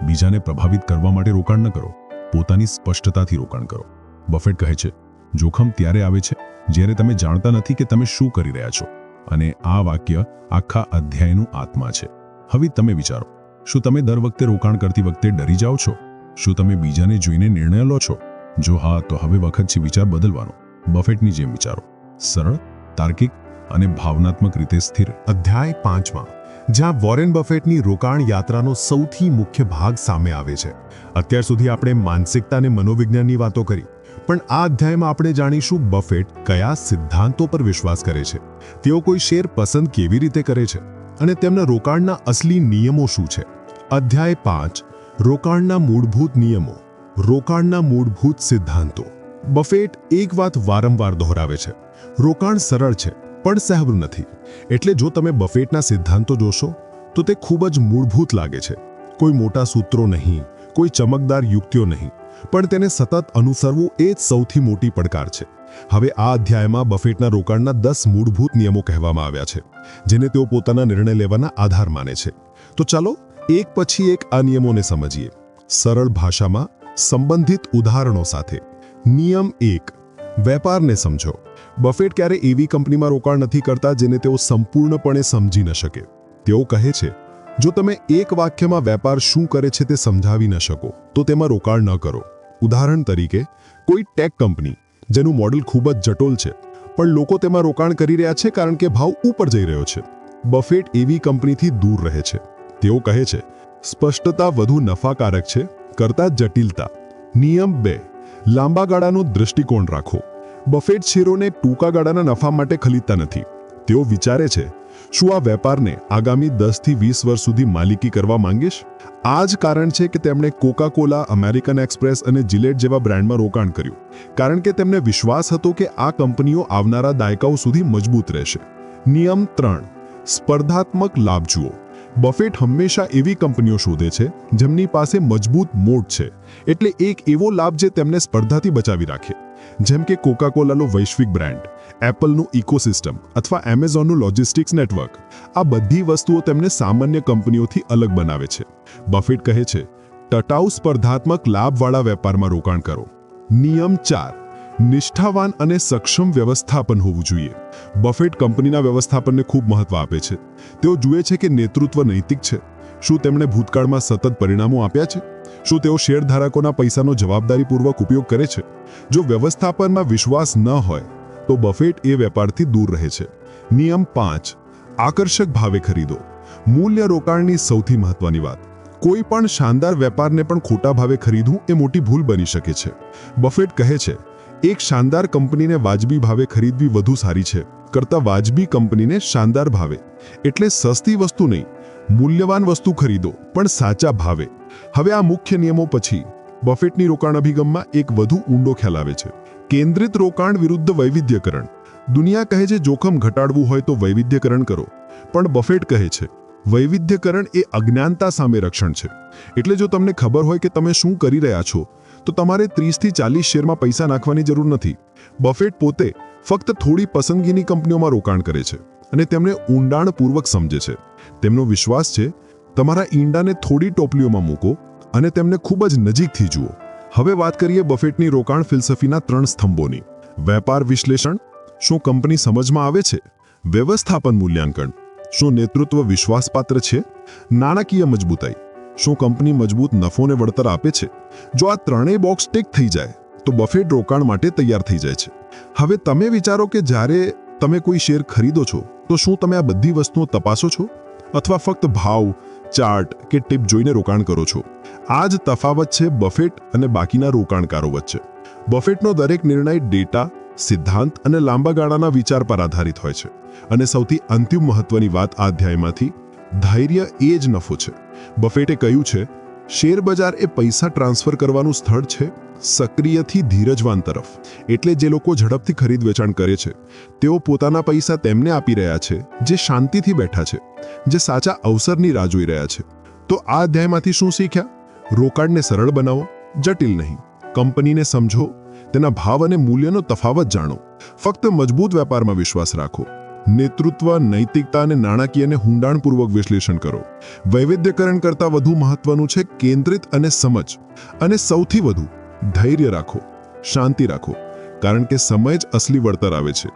બીજાને પ્રભાવિત કરવા માટે રોકાણ ન કરો, પોતાની સ્પષ્ટતાથી રોકાણ કરો. બફેટ કહે છે જોખમ ત્યારે આવે છે જ્યારે તમે જાણતા નથી કે તમે શું કરી રહ્યા છો. અને આ વાક્ય આખા અધ્યાયનું આત્મા છે. હવે તમે વિચારો, શું તમે દર વખતે રોકાણ કરતી વખતે ડરી જાઓ છો? શું તમે બીજાને જોઈને નિર્ણય લો છો? જો હા, તો હવે વખત છે વિચાર બદલવાનો. બફેટની જેમ વિચારો, સરળ, તાર્કિક અને ભાવનાત્મક રીતે સ્થિર. અધ્યાય 5માં જ્યાં વોરેન બફેટની રોકાણ યાત્રાનો સૌથી મુખ્ય ભાગ સામે આવે છે. અત્યાર સુધી આપણે માનસિકતા અને મનોવિજ્ઞાનની વાતો કરી, પણ આ અધ્યાયમાં આપણે જાણીશું બફેટ કયા સિદ્ધાંતો પર વિશ્વાસ કરે છે, તેઓ કોઈ શેર પસંદ કેવી રીતે કરે છે અને તેમના રોકાણના અસલી નિયમો શું છે. અધ્યાય 5 રોકાણના મૂળભૂત નિયમો, રોકાણના મૂળભૂત સિદ્ધાંતો. બફેટ એક વાત વારંવાર દોહરાવે છે, રોકાણ સરળ છે પણ સહેલું નથી. એટલે જો તમે બફેટના સિદ્ધાંતો જોશો તો તે ખૂબ જ મૂળભૂત લાગે છે. કોઈ મોટા સૂત્રો નહીં, કોઈ ચમકદાર યુક્તિઓ નહીં, પણ તેને સતત અનુસરવું એ જ સૌથી મોટી પડકાર છે. હવે આ અધ્યાયમાં બફેટના રોકાણના 10 મૂળભૂત નિયમો કહેવામાં આવ્યા છે, જેને તેઓ પોતાના નિર્ણય લેવાના આધાર માને છે. તો ચાલો એક પછી એક આ નિયમોને સમજીએ, સરળ ભાષામાં, સંબંધિત ઉદાહરણો સાથે. નિયમ 1, વેપારને સમજો. બફેટ ક્યારે એવી કંપનીમાં રોકાણ નથી કરતા જેને તેઓ સંપૂર્ણપણે સમજી ન શકે. તેઓ કહે છે જો તમે એક વાક્યમાં વેપાર શું કરે છે તે સમજાવી ન શકો તો તેમાં રોકાણ ન કરો. ઉદાહરણ તરીકે, કોઈ ટેક કંપની જેનું મોડેલ ખૂબ જ જટિલ છે પણ લોકો તેમાં રોકાણ કરી રહ્યા છે કારણ કે ભાવ ઉપર જઈ રહ્યો છે. બફેટ એવી કંપનીથી દૂર રહે છે. તેઓ કહે છે સ્પષ્ટતા વધુ નફાકારક છે કરતાં જટિલતા. નિયમ 2, લાંબા ગાળાનો દૃષ્ટિકોણ રાખો. બફેટ શેરોને ટૂંકા ગાળાના નફા માટે ખરીદતા નથી. તેઓ વિચારે છે, શું આ વેપારને આગામી 10 થી 20 વર્ષ સુધી માલિકી કરવા માંગીશ? આ જ કારણ છે કે તેમણે કોકા-કોલા, અમેરિકન એક્સપ્રેસ અને જિલેટ જેવા બ્રાન્ડમાં રોકાણ કર્યું, કારણ કે તેમને વિશ્વાસ હતો કે આ કંપનીઓ આવનારા દાયકાઓ સુધી મજબૂત રહેશે. નિયમ 3. સ્પર્ધાત્મક લાભ જુઓ. બફેટ હંમેશા એવી કંપનીઓ શોધે છે જેમની પાસે મજબૂત મોટ છે, એટલે એક એવો લાભ જે તેમને સ્પર્ધાથી બચાવી રાખે. જેમ કે કોકા-કોલાનો વૈશ્વિક બ્રાન્ડ, એપલનું ઇકોસિસ્ટમ અથવા એમેઝોનનું લોજિસ્ટિક્સ નેટવર્ક. આ બધી વસ્તુઓ તેમને સામાન્ય કંપનીઓથી અલગ બનાવે છે. બફેટ કહે છે, ટટાઉ સ્પર્ધાત્મક લાભવાળા વેપારમાં રોકાણ કરો. નિયમ 4. નિષ્ઠાવાન અને સક્ષમ વ્યવસ્થાપન હોવું જોઈએ. બફેટ કંપનીના વ્યવસ્થાપનને ખૂબ મહત્વ આપે છે. તેઓ જુએ છે કે નેતૃત્વ નૈતિક છે. શું તેમણે ભૂતકાળમાં સતત પરિણામો આપ્યા છે? શું તેઓ શેરધારકોના પૈસાનો જવાબદારીપૂર્વક ઉપયોગ કરે છે? જો વ્યવસ્થાપનમાં વિશ્વાસ ન હોય તો બફેટ એ વેપારથી દૂર રહે છે. નિયમ 5. આકર્ષક ભાવે ખરીદો. મૂલ્ય રોકાણની સૌથી મહત્વની વાત. કોઈ પણ શાનદાર વેપારને પણ ખોટા ભાવે ખરીદવું એ મોટી ભૂલ બની શકે છે. બફેટ કહે છે, એક શાનદાર કંપનીને વાજબી ભાવે ખરીદવી વધુ સારી છે કરતાં વાજબી કંપનીને શાનદાર ભાવે. એટલે સસ્તી વસ્તુ નહીં, મૂલ્યવાન વસ્તુ ખરીદો, પણ સાચા ભાવે. હવે આ મુખ્ય નિયમો પછી બફેટની રોકાણ અભિગમમાં એક વધુ ઊંડો ખ્યાલ આવે છે. કેન્દ્રિત રોકાણ વિરુદ્ધ વૈવિધ્યકરણ. દુનિયા કહે છે જોખમ ઘટાડવું હોય તો વૈવિધ્યકરણ કરો, પણ બફેટ કહે છે વૈવિધ્યકરણ એ અજ્ઞાનતા સામે રક્ષણ છે. એટલે જો તમને ખબર હોય કે તમે શું કરી રહ્યા છો તો તમારે 30 થી 40 શેરમાં પૈસા નાખવાની જરૂર નથી. બફેટ પોતે ફક્ત થોડી પસંદગીની કંપનીઓમાં રોકાણ કરે છે અને તેમને ઊંડાણપૂર્વક સમજે છે. તેમનો વિશ્વાસ છે, તમારા ઈંડાને થોડી ટોપલીઓમાં મૂકો અને તેમને ખૂબ જ નજીકથી જુઓ. હવે વાત કરીએ બફેટની રોકાણ ફિલસૂફીના 3 સ્તંભોની. વેપાર વિશ્લેષણ. શું કંપની સમજમાં આવે છે? વ્યવસ્થાપન મૂલ્યાંકન. શું નેતૃત્વ વિશ્વાસપાત્ર છે? નાણાકીય મજબૂતાઈ. શું કંપની મજબૂત નફોને વળતર આપે છે? જો આ ત્રણેય બોક્સ ટિક થઈ જાય તો બફેટ રોકાણ માટે તૈયાર થઈ જાય છે. હવે તમે વિચારો કે જ્યારે તમે કોઈ શેર ખરીદો છો તો શું તમે આ બધી વસ્તુઓ તપાસો છો અથવા ફક્ત ભાવ, ચાર્ટ કે ટિપ જોઈને રોકાણ કરો છો? આ જ તફાવત છે બફેટ અને બાકીના રોકાણકારો વચ્ચે. બફેટનો દરેક નિર્ણય ડેટા, સિદ્ધાંત અને લાંબા ગાળાના વિચાર પર આધારિત હોય છે. અને સૌથી અંતિમ મહત્વની વાત આ અધ્યાયમાંથી, ધૈર્ય એ જ નફો છે. બફેટે કહ્યું છે, શેર બજાર એ પૈસા ટ્રાન્સફર કરવાનું સ્થળ છે, સક્રિયથી ધીરજવાન તરફ. એટલે જે લોકો ઝડપથી ખરીદ વેચાણ કરે છે તેઓ પોતાના પૈસા તેમને આપી રહ્યા છે જે શાંતિથી બેઠા છે, જે સાચા અવસરની રાહ જોઈ રહ્યા છે. તો આ અધ્યાયમાંથી શું શીખ્યા? રોકાણને સરળ બનાવો, જટિલ નહીં. કંપનીને સમજો, તેના ભાવ અને મૂલ્યનો તફાવત જાણો. ફક્ત મજબૂત વેપારમાં વિશ્વાસ રાખો. નેતૃત્વ, નૈતિકતા અને નાણાકીયને ઊંડાણપૂર્વક વિશ્લેષણ કરો. વૈવિધ્યકરણ કરતાં વધુ મહત્વનું છે કેન્દ્રિત અને સમજ. અને સૌથી વધુ ધૈર્ય રાખો, શાંતિ રાખો, કારણ કે સમય જ અસલી વળતર આવે છે.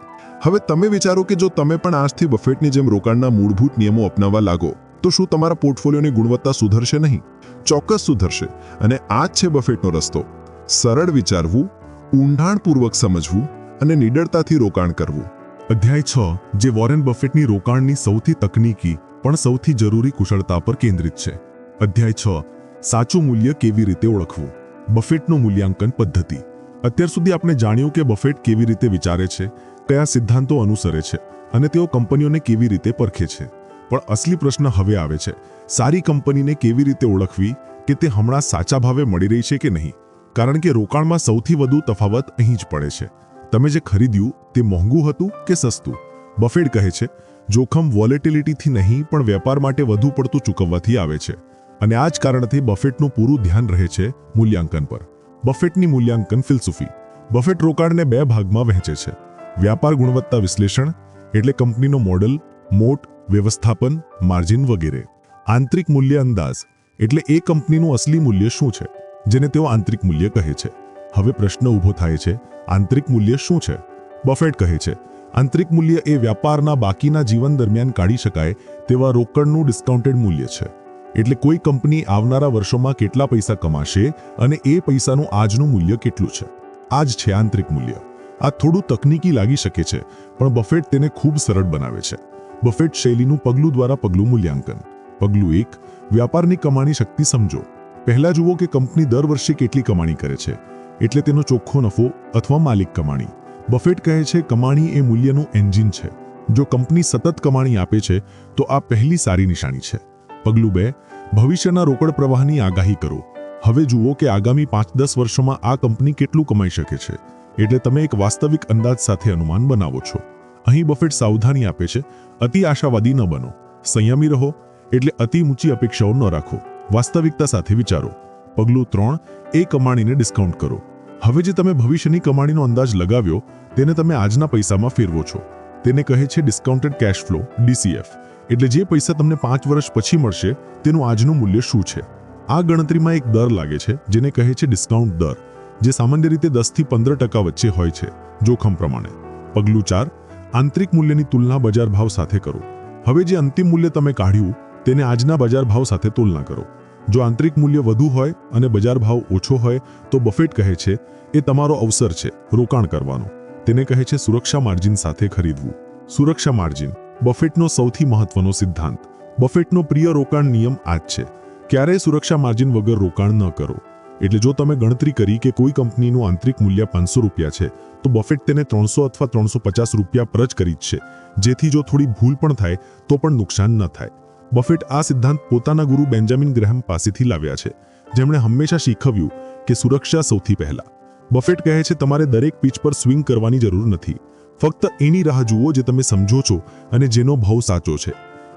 હવે તમે વિચારો કે જો તમે પણ આજથી બફેટની જેમ રોકાણના મૂળભૂત નિયમો અપનાવવા લાગો તો શું તમારા પોર્ટફોલિયોની ગુણવત્તા સુધરશે નહીં? ચોક્કસ સુધરશે. અને આ જ છે બફેટનો રસ્તો. સરળ વિચારવું, ઊંડાણપૂર્વક સમજવું અને નિડરતાથી રોકાણ કરવું. અધ્યાય 6, જે વોરેન બફેટની રોકાણની સૌથી તકનીકી પણ સૌથી જરૂરી કુશળતા પર કેન્દ્રિત છે. અધ્યાય 6, સાચું મૂલ્ય કેવી રીતે ઓળખવું. બફેટનું મૂલ્યાંકન પદ્ધતિ. અત્યાર સુધી આપણે જાણ્યું કે બફેટ કેવી રીતે વિચારે છે, કયા સિદ્ધાંતો અનુસરે છે અને તેઓ કંપનીઓને કેવી રીતે પરખે છે. પણ અસલી પ્રશ્ન હવે આવે છે, સારી કંપનીને કેવી રીતે ઓળખવી કે તે હમણાં સાચા ભાવે મળી રહી છે કે નહીં? કારણ કે રોકાણમાં સૌથી વધુ તફાવત અહીં જ પડે છે. તમે જે ખરીદ્યું તે મોંઘું હતું કે સસ્તું? બફેટ કહે છે, જોખમ વોલેટિલિટીથી નહીં પણ વેપાર માટે વધુ પડતું ચૂકવવાથી આવે છે. અને આ જ કારણથી બફેટનું પૂરું ધ્યાન રહે છે મૂલ્યાંકન પર. બફેટની મૂલ્યાંકન ફિલસૂફી. બફેટ રોકાણને 2 ભાગમાં વહેંચે છે. વ્યાપાર ગુણવત્તા વિશ્લેષણ, એટલે કંપનીનો મોડલ, મોટ, વ્યવસ્થાપન, માર્જિન વગેરે. આંતરિક મૂલ્ય અંદાજ, એટલે એ કંપનીનું અસલી મૂલ્ય શું છે, જેને તેઓ આંતરિક મૂલ્ય કહે છે. હવે પ્રશ્ન ઊભો થાય છે, આંતરિક મૂલ્ય શું છે? બફેટ કહે છે, આંતરિક મૂલ્ય એ વ્યાપારના બાકીના જીવન દરમિયાન કાઢી શકાય તેવા રોકડનું ડિસ્કાઉન્ટેડ મૂલ્ય છે. એટલે કોઈ કંપની આવનારા વર્ષોમાં કેટલા પૈસા કમાશે અને એ પૈસાનું આજનું મૂલ્ય કેટલું છે. આ જ છે આંતરિક મૂલ્ય. આ થોડું તકનીકી લાગી શકે છે, પણ બફેટ તેને ખૂબ સરળ બનાવે છે. બફેટ શૈલીનું પગલું દ્વારા પગલું મૂલ્યાંકન. પગલું 1, વ્યાપારની કમાણી શક્તિ સમજો. પહેલા જુઓ કે કંપની દર વર્ષે કેટલી કમાણી કરે છે, એટલે તેનો ચોખ્ખો નફો અથવા માલિક કમાણી. બફેટ કહે છે કમાણી એ મૂલ્યનું એન્જિન છે. જો કંપની સતત કમાણી આપે છે તો આ પહેલી સારી નિશાની છે. પગલું 2, ભવિષ્યના રોકડ પ્રવાહની આગાહી કરો. હવે જુઓ કે આગામી 5-10 વર્ષોમાં આ કંપની કેટલું કમાઈ શકે છે. એટલે તમે એક વાસ્તવિક અંદાજ સાથે અનુમાન બનાવો છો. અહીં બફેટ સાવધાની આપે છે, અતિ આશાવાદી ન બનો, સંયમી રહો, એટલે અતિ ઊંચી અપેક્ષાઓ ન રાખો, વાસ્તવિકતા સાથે વિચારો. પગલું 3, એ કમાણીને ડિસ્કાઉન્ટ કરો. હવે જે તમે ભવિષ્યની કમાણીનો અંદાજ લગાવ્યો તેને તમે આજના પૈસામાં ફેરવો છો. તેને કહે છે ડિસ્કાઉન્ટેડ કેશ ફ્લો, DCF. એટલે જે પૈસા તમને 5 વર્ષ પછી મળશે તેનું આજનું મૂલ્ય શું છે. આ ગણતરીમાં એક દર લાગે છે જેને કહે છે ડિસ્કાઉન્ટ દર, જે સામાન્ય રીતે 10 થી 15% વચ્ચે હોય છે જોખમ પ્રમાણે. પગલું 4, આંતરિક મૂલ્યની તુલના બજાર ભાવ સાથે કરો. હવે જે અંતિમ મૂલ્ય તમે કાઢ્યું તેને આજના બજાર ભાવ સાથે તુલના કરો. જો આંતરિક મૂલ્ય વધુ હોય અને બજાર ભાવ ઓછો હોય તો બફેટ કહે છે એ તમારો અવસર છે રોકાણ કરવાનો. તેને કહે છે સુરક્ષા માર્જિન સાથે ખરીદવું. સુરક્ષા માર્જિન બફેટનો સૌથી મહત્વનો સિદ્ધાંત. બફેટનો પ્રિય રોકાણ નિયમ આ જ છે, ક્યારેય સુરક્ષા માર્જિન વગર રોકાણ ન કરો. એટલે જો તમે ગણતરી કરી કે કોઈ કંપનીનું આંતરિક મૂલ્ય ₹500 છે તો બફેટ તેને 300 અથવા ₹350 પર જ કરી જ છે, જેથી જો થોડી ભૂલ પણ થાય તો પણ નુકસાન ન થાય. બફેટ આ સિદ્ધાંત પોતાના ગુરુ બેન્જામિન ગ્રેહમ પાસેથી લાવ્યા છે, જેમણે હંમેશા શીખવ્યું કે સુરક્ષા સૌથી પહેલા. બફેટ કહે છે તમારે દરેક પીચ પર સ્વિંગ કરવાની જરૂર નથી, ફક્ત એની રાહ જુઓ જે તમે સમજો છો અને જેનો ભાવ સાચો છે.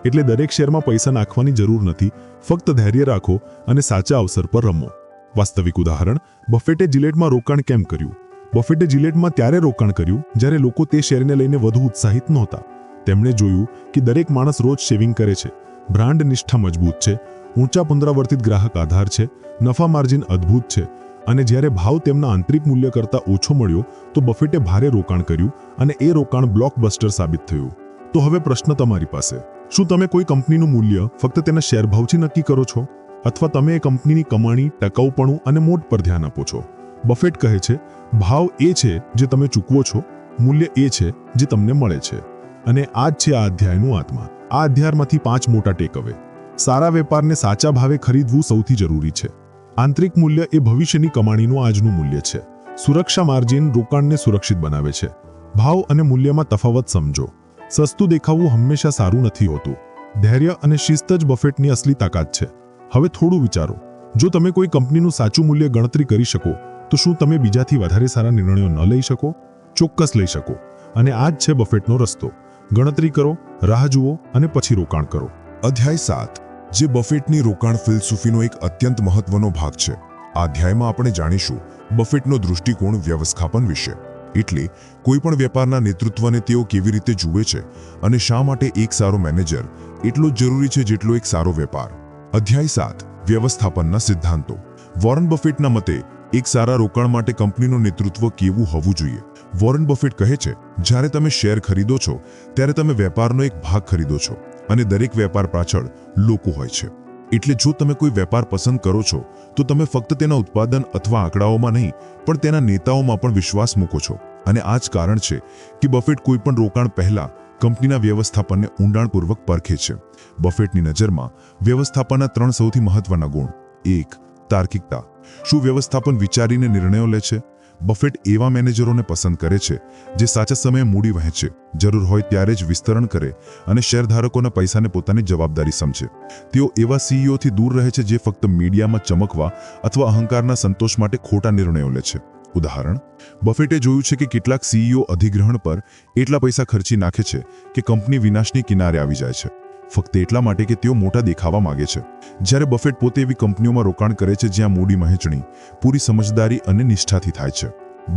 એટલે દરેક શેરમાં પૈસા નાખવાની જરૂર નથી, ફક્ત ધૈર્ય રાખો અને સાચા અવસર પર રમો. વાસ્તવિક ઉદાહરણ, બફેટે જિલેટમાં રોકાણ કેમ કર્યું? બફેટે જિલેટમાં ત્યારે રોકાણ કર્યું જ્યારે લોકો તે શેરને લઈને વધુ ઉત્સાહિત નહોતા. તેમણે જોયું કે દરેક માણસ રોજ શેવિંગ કરે છે, બ્રાન્ડ નિષ્ઠા મજબૂત છે, ઊંચા પુનરાવર્તિત ગ્રાહક આધાર છે, નફા માર્જિન અદ્ભુત છે, અને જ્યારે ભાવ તેમના આંતરિક મૂલ્ય કરતાં ઓછો મળ્યો તો બફેટે ભારે રોકાણ કર્યું અને એ રોકાણ બ્લોકબસ્ટર સાબિત થયું. તો હવે પ્રશ્ન તમારી પાસે, શું તમે કોઈ કંપનીનું મૂલ્ય ફક્ત તેના શેર ભાવથી નક્કી કરો છો, અથવા તમે એ કંપનીની કમાણી, ટકાઉપણું અને મોટ પર ધ્યાન આપો છો? બફેટ કહે છે ભાવ એ છે જે તમે ચૂકવો છો, મૂલ્ય એ છે જે તમને મળે છે. અને આ જ છે આ અધ્યાયનું આત્મા. આ અધ્યાયમાંથી 5 મોટા ટેકઅવે. સારા વેપારને સાચા ભાવે ખરીદવું સૌથી જરૂરી છે. આંતરિક મૂલ્ય એ ભવિષ્યની કમાણીનું આજનું મૂલ્ય છે. સુરક્ષા માર્જિન રોકાણને સુરક્ષિત બનાવે છે. ભાવ અને મૂલ્યમાં તફાવત સમજો. સસ્તું દેખાવું હંમેશા સારું નથી હોતું. ધૈર્ય અને શિસ્ત જ બફેટની અસલી તાકાત છે. હવે થોડું વિચારો, જો તમે કોઈ કંપનીનું સાચું મૂલ્ય ગણતરી કરી શકો તો શું તમે બીજાથી વધારે સારા નિર્ણયો ન લઈ શકો? ચોક્કસ લઈ શકો. અને આ જ છે બફેટનો રસ્તો. ગણતરી કરો, રાહ જુઓ અને પછી રોકાણ કરો. અધ્યાય 7, જે બફેટની રોકાણ ફિલસૂફીનો એક અત્યંત મહત્વનો ભાગ છે. આ અધ્યાયમાં આપણે જાણીશું બફેટનો દૃષ્ટિકોણ વ્યવસ્થાપન વિશે. એટલે કોઈ પણ વેપારના નેતૃત્વને તેઓ કેવી રીતે જુએ છે અને શા માટે એક સારો મેનેજર એટલો જ જરૂરી છે જેટલો એક સારો વેપાર. અધ્યાય 7, વ્યવસ્થાપનના સિદ્ધાંતો. વોરન બફેટના મતે એક સારા રોકાણ માટે કંપનીનું નેતૃત્વ કેવું હોવું જોઈએ? વોરન બફેટ કહે છે જ્યારે તમે શેર ખરીદો છો ત્યારે તમે વેપારનો એક ભાગ ખરીદો છો અને દરેક વેપાર પાછળ લોકો હોય છે. એટલે જો તમે કોઈ વેપાર પસંદ કરો છો તો તમે ફક્ત તેના ઉત્પાદન અથવા આંકડાઓમાં નહીં પણ તેના નેતાઓમાં પણ વિશ્વાસ મૂકો છો. અને આ જ કારણ છે કે બફેટ કોઈ પણ રોકાણ પહેલા કંપનીના વ્યવસ્થાપનને ઊંડાણપૂર્વક પરખે છે. બફેટની નજરમાં વ્યવસ્થાપનના 3 સૌથી મહત્વના ગુણ. 1, તાર્કિકતા. શું વ્યવસ્થાપન વિચારીને નિર્ણયો લે છે? બફેટ એવા મેનેજરોને પસંદ કરે છે જે સાચા સમયે મૂડી વહેંચે, જરૂર હોય ત્યારે જ વિસ્તરણ કરે અને શેરધારકોના પૈસાને પોતાની જવાબદારી સમજે. તેઓ એવા CEOથી દૂર રહે છે જે ફક્ત મીડિયામાં ચમકવા અથવા અહંકારના સંતોષ માટે ખોટા નિર્ણયો લે છે. ઉદાહરણ, બફેટે જોયું છે કે કેટલાક CEO અધિગ્રહણ પર એટલા પૈસા ખર્ચી નાખે છે કે કંપની વિનાશની કિનારે આવી જાય છે, ફક્ત એટલા માટે કે તેઓ મોટા દેખાવા માંગે છે. જ્યારે બફેટ પોતે એવી કંપનીઓમાં રોકાણ કરે છે જ્યાં મૂડી વહેંચણી પૂરી સમજદારી અને નિષ્ઠાથી થાય છે.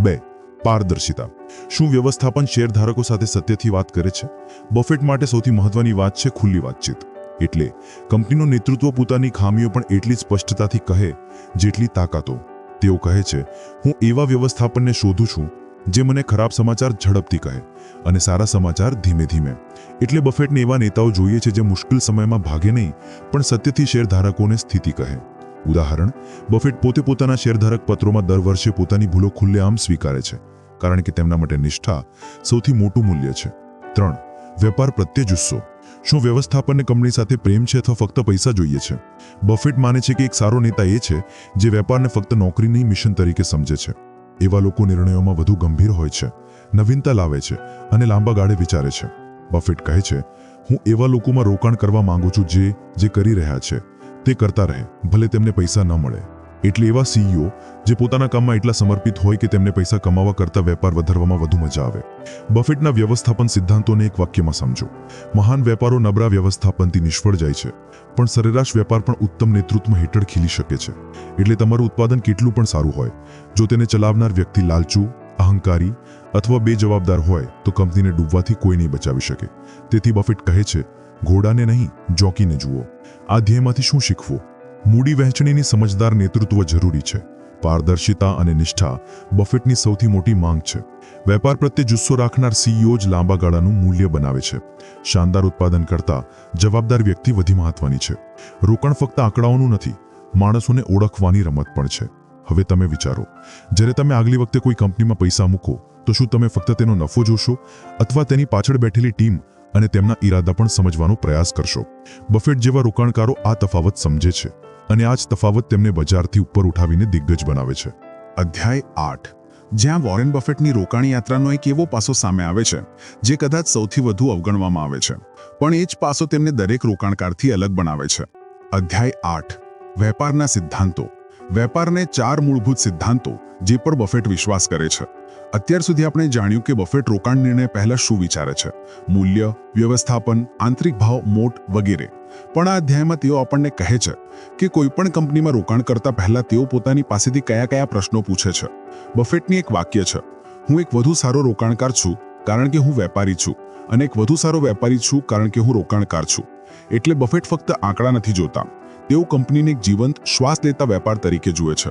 2, પારદર્શિતા. શું વ્યવસ્થાપન શેરધારકો સાથે સત્યથી વાત કરે છે? બફેટ માટે સૌથી મહત્વની વાત છે ખુલ્લી વાતચીત. એટલે કંપનીનું નેતૃત્વ પોતાની ખામીઓ પણ એટલી જ સ્પષ્ટતાથી કહે જેટલી તાકાતો. તેઓ કહે છે હું એવા વ્યવસ્થાપનને શોધું છું જે મને ખરાબ સમાચાર ઝડપથી કહે અને સારા સમાચાર ધીમે ધીમે. એટલે બફેટને એવા નેતાઓ જોઈએ છે જે મુશ્કેલ સમયમાં ભાગે નહીં પણ સત્યથી શેરધારકોને સ્થિતિ કહે. ઉદાહરણ, બફેટ પોતે પોતાના શેરધારક પત્રોમાં દર વર્ષે પોતાની ભૂલો ખુલ્લેઆમ સ્વીકારે છે કારણ કે તેમના માટે નિષ્ઠા સૌથી મોટું મૂલ્ય છે. 3, વેપાર પ્રત્યે જુસ્સો. શું વ્યવસ્થાપનને કંપની સાથે પ્રેમ છે અથવા ફક્ત પૈસા જોઈએ છે? બફેટ માને છે કે એક સારો નેતા એ છે જે વેપારને ફક્ત નોકરી નહીં મિશન તરીકે સમજે છે. એવા લોકો નિર્ણયોમાં વધુ ગંભીર હોય છે નવીનતા લાવે છે અને લાંબા ગાળે વિચારે છે. બફેટ કહે છે, હું એવા લોકોમાં રોકાણ કરવા માંગુ છું જે કરી રહ્યા છે તે કરતા રહે, ભલે તેમને પૈસા ન મળે. એટલે એવા સીઈઓ જે પોતાના કામમાં એટલા સમર્પિત હોય કે તેમને પૈસા કમાવા કરતાં વેપાર વધારવામાં વધુ મજા આવે. બફેટના વ્યવસ્થાપન સિદ્ધાંતોને એક વાક્યમાં સમજો. મહાન વેપારો નબળા વ્યવસ્થાપનથી નિષ્ફળ જાય છે, પણ સરેરાશ વેપાર પણ ઉત્તમ નેતૃત્વ હેઠળ ખીલી શકે છે. એટલે તમારું ઉત્પાદન કેટલું પણ સારું હોય, જો તેને ચલાવનાર વ્યક્તિ લાલચુ, અહંકારી અથવા બેજવાબદાર હોય તો કંપનીને ડૂબવાથી કોઈ નહીં બચાવી શકે. તેથી બફેટ કહે છે, ઘોડાને નહીં, જોકીને જુઓ. આ ધ્યેયમાંથી શું શીખવું? મૂડી વહેંચણીની સમજદાર નેતૃત્વ જરૂરી છે. પારદર્શિતા અને નિષ્ઠા બફેટની સૌથી મોટી માંગ છે. વેપાર પ્રત્યે જુસ્સો રાખનાર સીઈઓ જ લાંબા ગાળાનું મૂલ્ય બનાવે છે. શાનદાર ઉત્પાદન કરતા જવાબદાર વ્યક્તિ વધુ મહત્વની છે. રોકાણ ફક્ત આંકડાઓનું નથી, માણસોને ઓળખવાની રમત પણ છે. હવે તમે વિચારો, જ્યારે તમે આગલી વખતે કોઈ કંપનીમાં પૈસા મૂકો તો શું તમે ફક્ત તેનો નફો જોશો અથવા તેની પાછળ બેઠેલી ટીમ અને તેમના ઈરાદા પણ સમજવાનો પ્રયાસ કરશો? બફેટ જેવા રોકાણકારો આ તફાવત સમજે છે અને આ જ તફાવત તેમને બજારથી ઉપર ઉઠાવીને દિગ્ગજ બનાવે છે. અધ્યાય 8, જ્યાં વોરેન બફેટની રોકાણ યાત્રાનો એક એવો પાસો સામે આવે છે જે કદાચ સૌથી વધુ અવગણવામાં આવે છે, પણ એ જ પાસો તેમને દરેક રોકાણકારથી અલગ બનાવે છે. અધ્યાય 8, વેપારના સિદ્ધાંતો. વેપારને 4 મૂળભૂત સિદ્ધાંતો જે પર બફેટ વિશ્વાસ કરે છે. અત્યાર સુધી આપણે જાણ્યું કે બફેટ રોકાણ નિર્ણય પહેલા શું વિચારે છે: મૂલ્ય, વ્યવસ્થાપન, આંતરિક ભાવ, મોટ વગેરે. પણ આ અધ્યાયમાં તેઓ આપણને કહે છે કે કોઈ પણ કંપનીમાં રોકાણ કરતા પહેલા તેઓ પોતાની પાસેથી કયા પ્રશ્નો પૂછે છે. બફેટની એક વાક્ય છે, હું એક વધુ સારો રોકાણકાર છું કારણ કે હું વેપારી છું, અને એક વધુ સારો વેપારી છું કારણ કે હું રોકાણકાર છું. એટલે બફેટ ફક્ત આંકડા નથી જોતા, તેઓ કંપનીને એક જીવંત, શ્વાસ લેતા વેપાર તરીકે જુએ છે.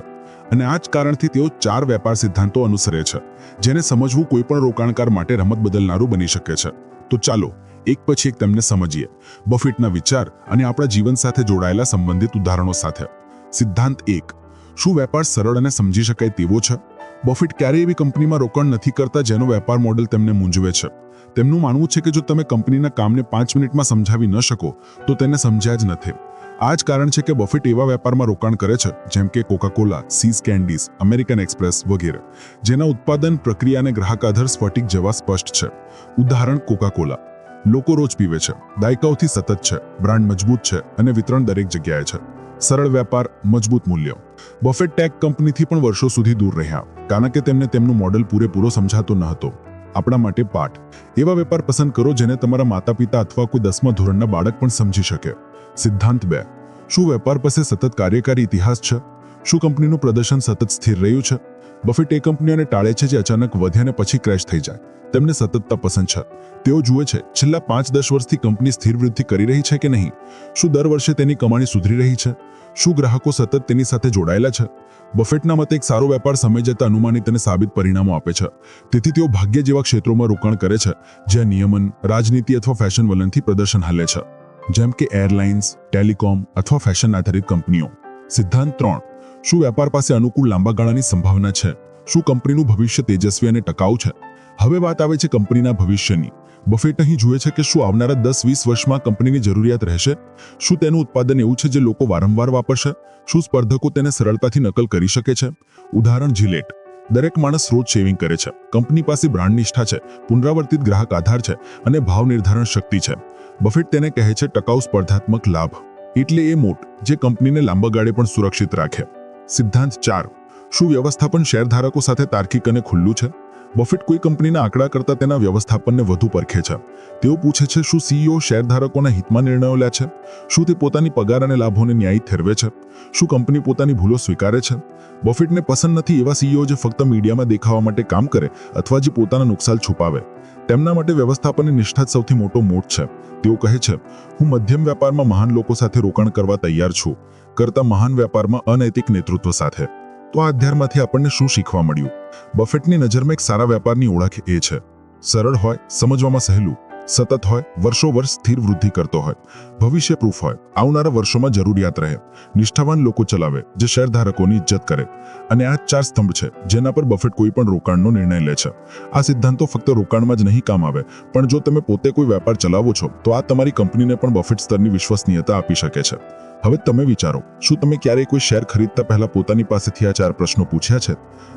અને આ જ કારણથી તેઓ 4 વેપાર સિદ્ધાંતો અનુસરે છે, જેને સમજવું કોઈ પણ રોકાણકાર માટે રમત બદલનારું બની શકે છે. તો ચાલો એક પછી એક તેમને સમજીએ, બફેટના વિચાર અને આપણા જીવન સાથે જોડાયેલા સંબંધિત ઉદાહરણો સાથે. સિદ્ધાંત 1, શું વેપાર સરળ અને સમજી શકાય તેવો છે? બફેટ ક્યારેય એવી કંપનીમાં રોકાણ નથી કરતા જેનો વેપાર મોડેલ તેમને મૂંઝવે છે. તેમનું માનવું છે કે જો તમે કંપનીના કામને 5 મિનિટમાં સમજાવી ન શકો તો તેને સમજ્યા જ નથી. આ જ કારણ છે કે બફેટ એવા વેપારમાં રોકાણ કરે છે જેમ કે Coca Cola, See's Candies, American Express વગેરે, જેના ઉત્પાદન, પ્રક્રિયા અને ગ્રાહક આધાર સ્ફટિક જેવા સ્પષ્ટ છે. ઉદાહરણ કોકાકોલા. લોકો રોજ પીવે છે, દાયકાઓથી સતત છે, બ્રાન્ડ મજબૂત છે અને વિતરણ દરેક જગ્યાએ છે. સરળ વેપાર, મજબૂત મૂલ્યો. બફેટ ટેક કંપનીથી પણ વર્ષો સુધી દૂર રહ્યા કારણ કે તેમને તેમનું મોડેલ પૂરેપૂરો સમજાતો ન હતો. આપણા માટે પાઠ: એવા વેપાર પસંદ કરો જેને તમારા માતા-પિતા અથવા કોઈ 10મા ધોરણના બાળક પણ સમજી શકે. સિદ્ધાંત 2, શું વેપાર પાસે સતત કાર્યકારી ઇતિહાસ છે? શું કંપનીનું પ્રદર્શન સતત સ્થિર રહ્યું છે? બફેટ એ કંપનીઓને ટાળે છે જે અચાનક વધે અને પછી ક્રેશ થઈ જાય. તેમને સતતતા પસંદ છે. તેઓ જુએ છે છેલ્લા 5-10 વર્ષથી કંપની સ્થિર વૃદ્ધિ કરી રહી છે કે નહીં. શું દર વર્ષે તેની કમાણી સુધરી રહી છે? શું ગ્રાહકો સતત તેની સાથે જોડાયેલા છે? બફેટના મતે એક સારો વેપાર સમય જતાં અનુમાનિત અને સાબિત પરિણામો આપે છે. તેથી તેઓ ભાગ્ય જેવા ક્ષેત્રોમાં રોકાણ કરે છે જ્યાં નિયમન, રાજનીતિ અથવા ફેશન વલણથી પ્રદર્શન હાલે છે, જેમ કે એરલાઇન્સ, ટેલિકોમ અથવા ફેશન આધારિત કંપનીઓ. સિદ્ધાંત 3, શું વેપાર પાસે અનુકૂળ લાંબા ગાળાની સંભાવના છે? શું કંપનીનું ભવિષ્ય તેજસ્વી અને ટકાઉ છે? હવે વાત આવે છે કંપનીના ભવિષ્યની. બફેટ અહીં જુએ છે કે શું આવનારા 10-20 વર્ષમાં કંપનીની જરૂરિયાત રહેશે? શું તેનું ઉત્પાદન એવું છે જે લોકો વારંવાર વાપરશે? શું સ્પર્ધકો તેને સરળતાથી નકલ કરી શકે છે? ઉદાહરણ જિલેટ. દરેક માણસ રોજ શેવિંગ કરે છે. કંપની પાસે બ્રાન્ડ નિષ્ઠા છે, પુનરાવર્તિત ગ્રાહક આધાર છે અને ભાવ નિર્ધારણ શક્તિ છે. બફેટ તેને કહે છે ટકાઉ સ્પર્ધાત્મક લાભ. એટલે એ મોટ જે કંપનીને લાંબા ગાળે પણ સુરક્ષિત રાખે. સિદ્ધાંત 4, શું વ્યવસ્થાપન શેરધારકો સાથે તાર્કિક અને ખુલ્લું છે? બફેટ કોઈ કંપનીના આંકડા કરતાં તેના વ્યવસ્થાપનને વધુ પરખે છે. તેઓ પૂછે છે શું સીઈઓ શેરધારકોના હિતમાં નિર્ણયો લે છે? શું તે પોતાની પગાર અને લાભોને ન્યાયી ઠેરવે છે? શું કંપની પોતાની ભૂલો સ્વીકારે છે? બફેટને પસંદ નથી એવા સીઈઓ જે ફક્ત મીડિયામાં દેખાવા માટે કામ કરે અથવા જે પોતાના નુકસાન છુપાવે. તેમના માટે વ્યવસ્થાપનની નિષ્ઠા જ સૌથી મોટો મોટ છે. તેઓ કહે છે, હું મધ્યમ વેપારમાં મહાન લોકો સાથે રોકાણ કરવા તૈયાર છું કરતાં મહાન વેપારમાં અનૈતિક નેતૃત્વ સાથે. તો આ અધ્યાયમાંથી આપણને શું શીખવા મળ્યું? બફેટની નજરમાં એક સારા વેપારની ઓળખ એ છે: સરળ હોય, સમજવામાં સહેલું, સતત હોય, વર્ષો વર્ષ સ્થિર વૃદ્ધિ કરતો હોય, ભવિષ્ય પ્રૂફ હોય, આવનારા વર્ષોમાં જરૂરિયાત રહે, નિષ્ઠાવાન લોકો ચલાવે જે શેરધારકોની ઇજ્જત કરે. અને આ 4 સ્તંભ છે જેના પર બફેટ કોઈ પણ રોકાણનો નિર્ણય લે છે. આ સિદ્ધાંતો ફક્ત રોકાણમાં જ નહીં કામ આવે, પણ જો તમે પોતે કોઈ વેપાર ચલાવો છો તો આ તમારી કંપનીને પણ બફેટ સ્તરની વિશ્વસનીયતા આપી શકે છે. હવે તમે વિચારો, શું તમે ક્યારેય કોઈ શેર ખરીદતા પહેલા પોતાની પાસેથી આ 4 પ્રશ્નો પૂછ્યા છે?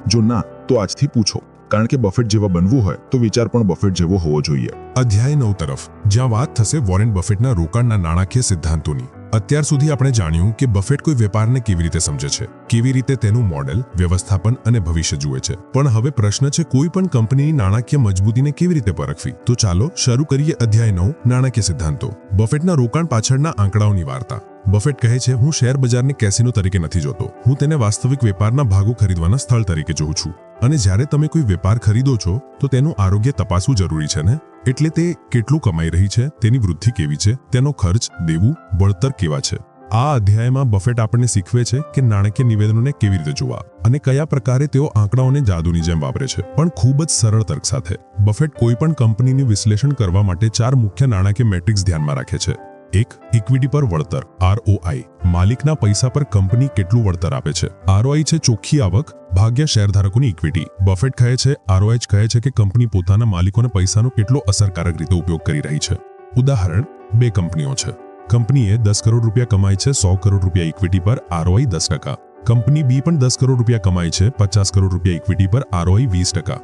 જો ના, તો આજથી પૂછો. કારણ કે બફેટ જેવા બનવું હોય તો વિચાર પણ બફેટ જેવો હોવો જોઈએ. અધ્યાય 9 તરફ જ્યાં વાત થશે વોરેન બફેટના રોકાણના નાણાકીય સિદ્ધાંતોની. અત્યાર સુધી આપણે જાણ્યું કે બફેટ કોઈ વેપારને કેવી રીતે સમજે છે, કેવી રીતે તેનું મોડેલ, વ્યવસ્થાપન અને ભવિષ્ય જુએ છે. પણ હવે પ્રશ્ન છે કોઈ પણ કંપનીની નાણાકીય મજબૂતીને કેવી રીતે પરખવી. તો ચાલો શરૂ કરીએ અધ્યાય 9 નાણાકીય સિદ્ધાંતો. બફેટના રોકાણ પાછળના આંકડાઓની વાર્તા. બફેટ કહે છે, હું શેર બજારને કેસિનો તરીકે નથી જોતો, હું તેને વાસ્તવિક વેપારના ભાગો ખરીદવાના સ્થળ તરીકે જોઉં છું. અને જ્યારે તમે કોઈ વેપાર ખરીદો છો તો તેનું આરોગ્ય તપાસવું જરૂરી છે ને. એટલે તે કેટલું કમાઈ રહી છે, તેની વૃદ્ધિ કેવી છે, તેનો ખર્ચ, દેવું, વળતર કેવા છે. આ અધ્યાયમાં બફેટ આપણને શીખવે છે કે નાણાકીય નિવેદનોને કેવી રીતે જોવા અને કયા પ્રકારે તેઓ આંકડાઓને જાદુની જેમ વાપરે છે, પણ ખૂબ જ સરળ તર્ક સાથે. બફેટ કોઈ પણ કંપનીનું વિશ્લેષણ કરવા માટે 4 મુખ્ય નાણાકીય મેટ્રિક્સ ધ્યાનમાં રાખે છે. 1. ઇક્વિટી પર વળતર ROI. માલિકના પૈસા પર કંપની કેટલું વળતર આપે છે. ROI છે ચોખ્ખી આવક ભાગ્યા શેરધારકોની ઇક્વિટી. બફેટ કહે છે ROI કહે છે કે કંપની પોતાના માલિકોના પૈસાનો કેટલો અસરકારક રીતે ઉપયોગ કરી રહી છે. ઉદાહરણ 2 કંપનીઓ છે. કંપનીએ 10 કરોડ રૂપિયા કમાઈ છે 100 કરોડ રૂપિયા ઇક્વિટી પર ROI 10%. કંપની બી પણ 10 કરોડ રૂપિયા કમાઈ છે 50 કરોડ રૂપિયા ઇક્વિટી પર ROI 20%.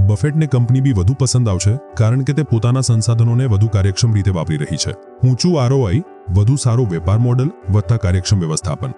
બફેટને કંપની બી વધુ પસંદ આવશે કારણ કે તે પોતાના સંસાધનોને વધુ કાર્યક્ષમ રીતે વાપરી રહી છે. ઊંચું ROI, વધુ સારો વેપાર મોડલ વત્તા કાર્યક્ષમ વ્યવસ્થાપન.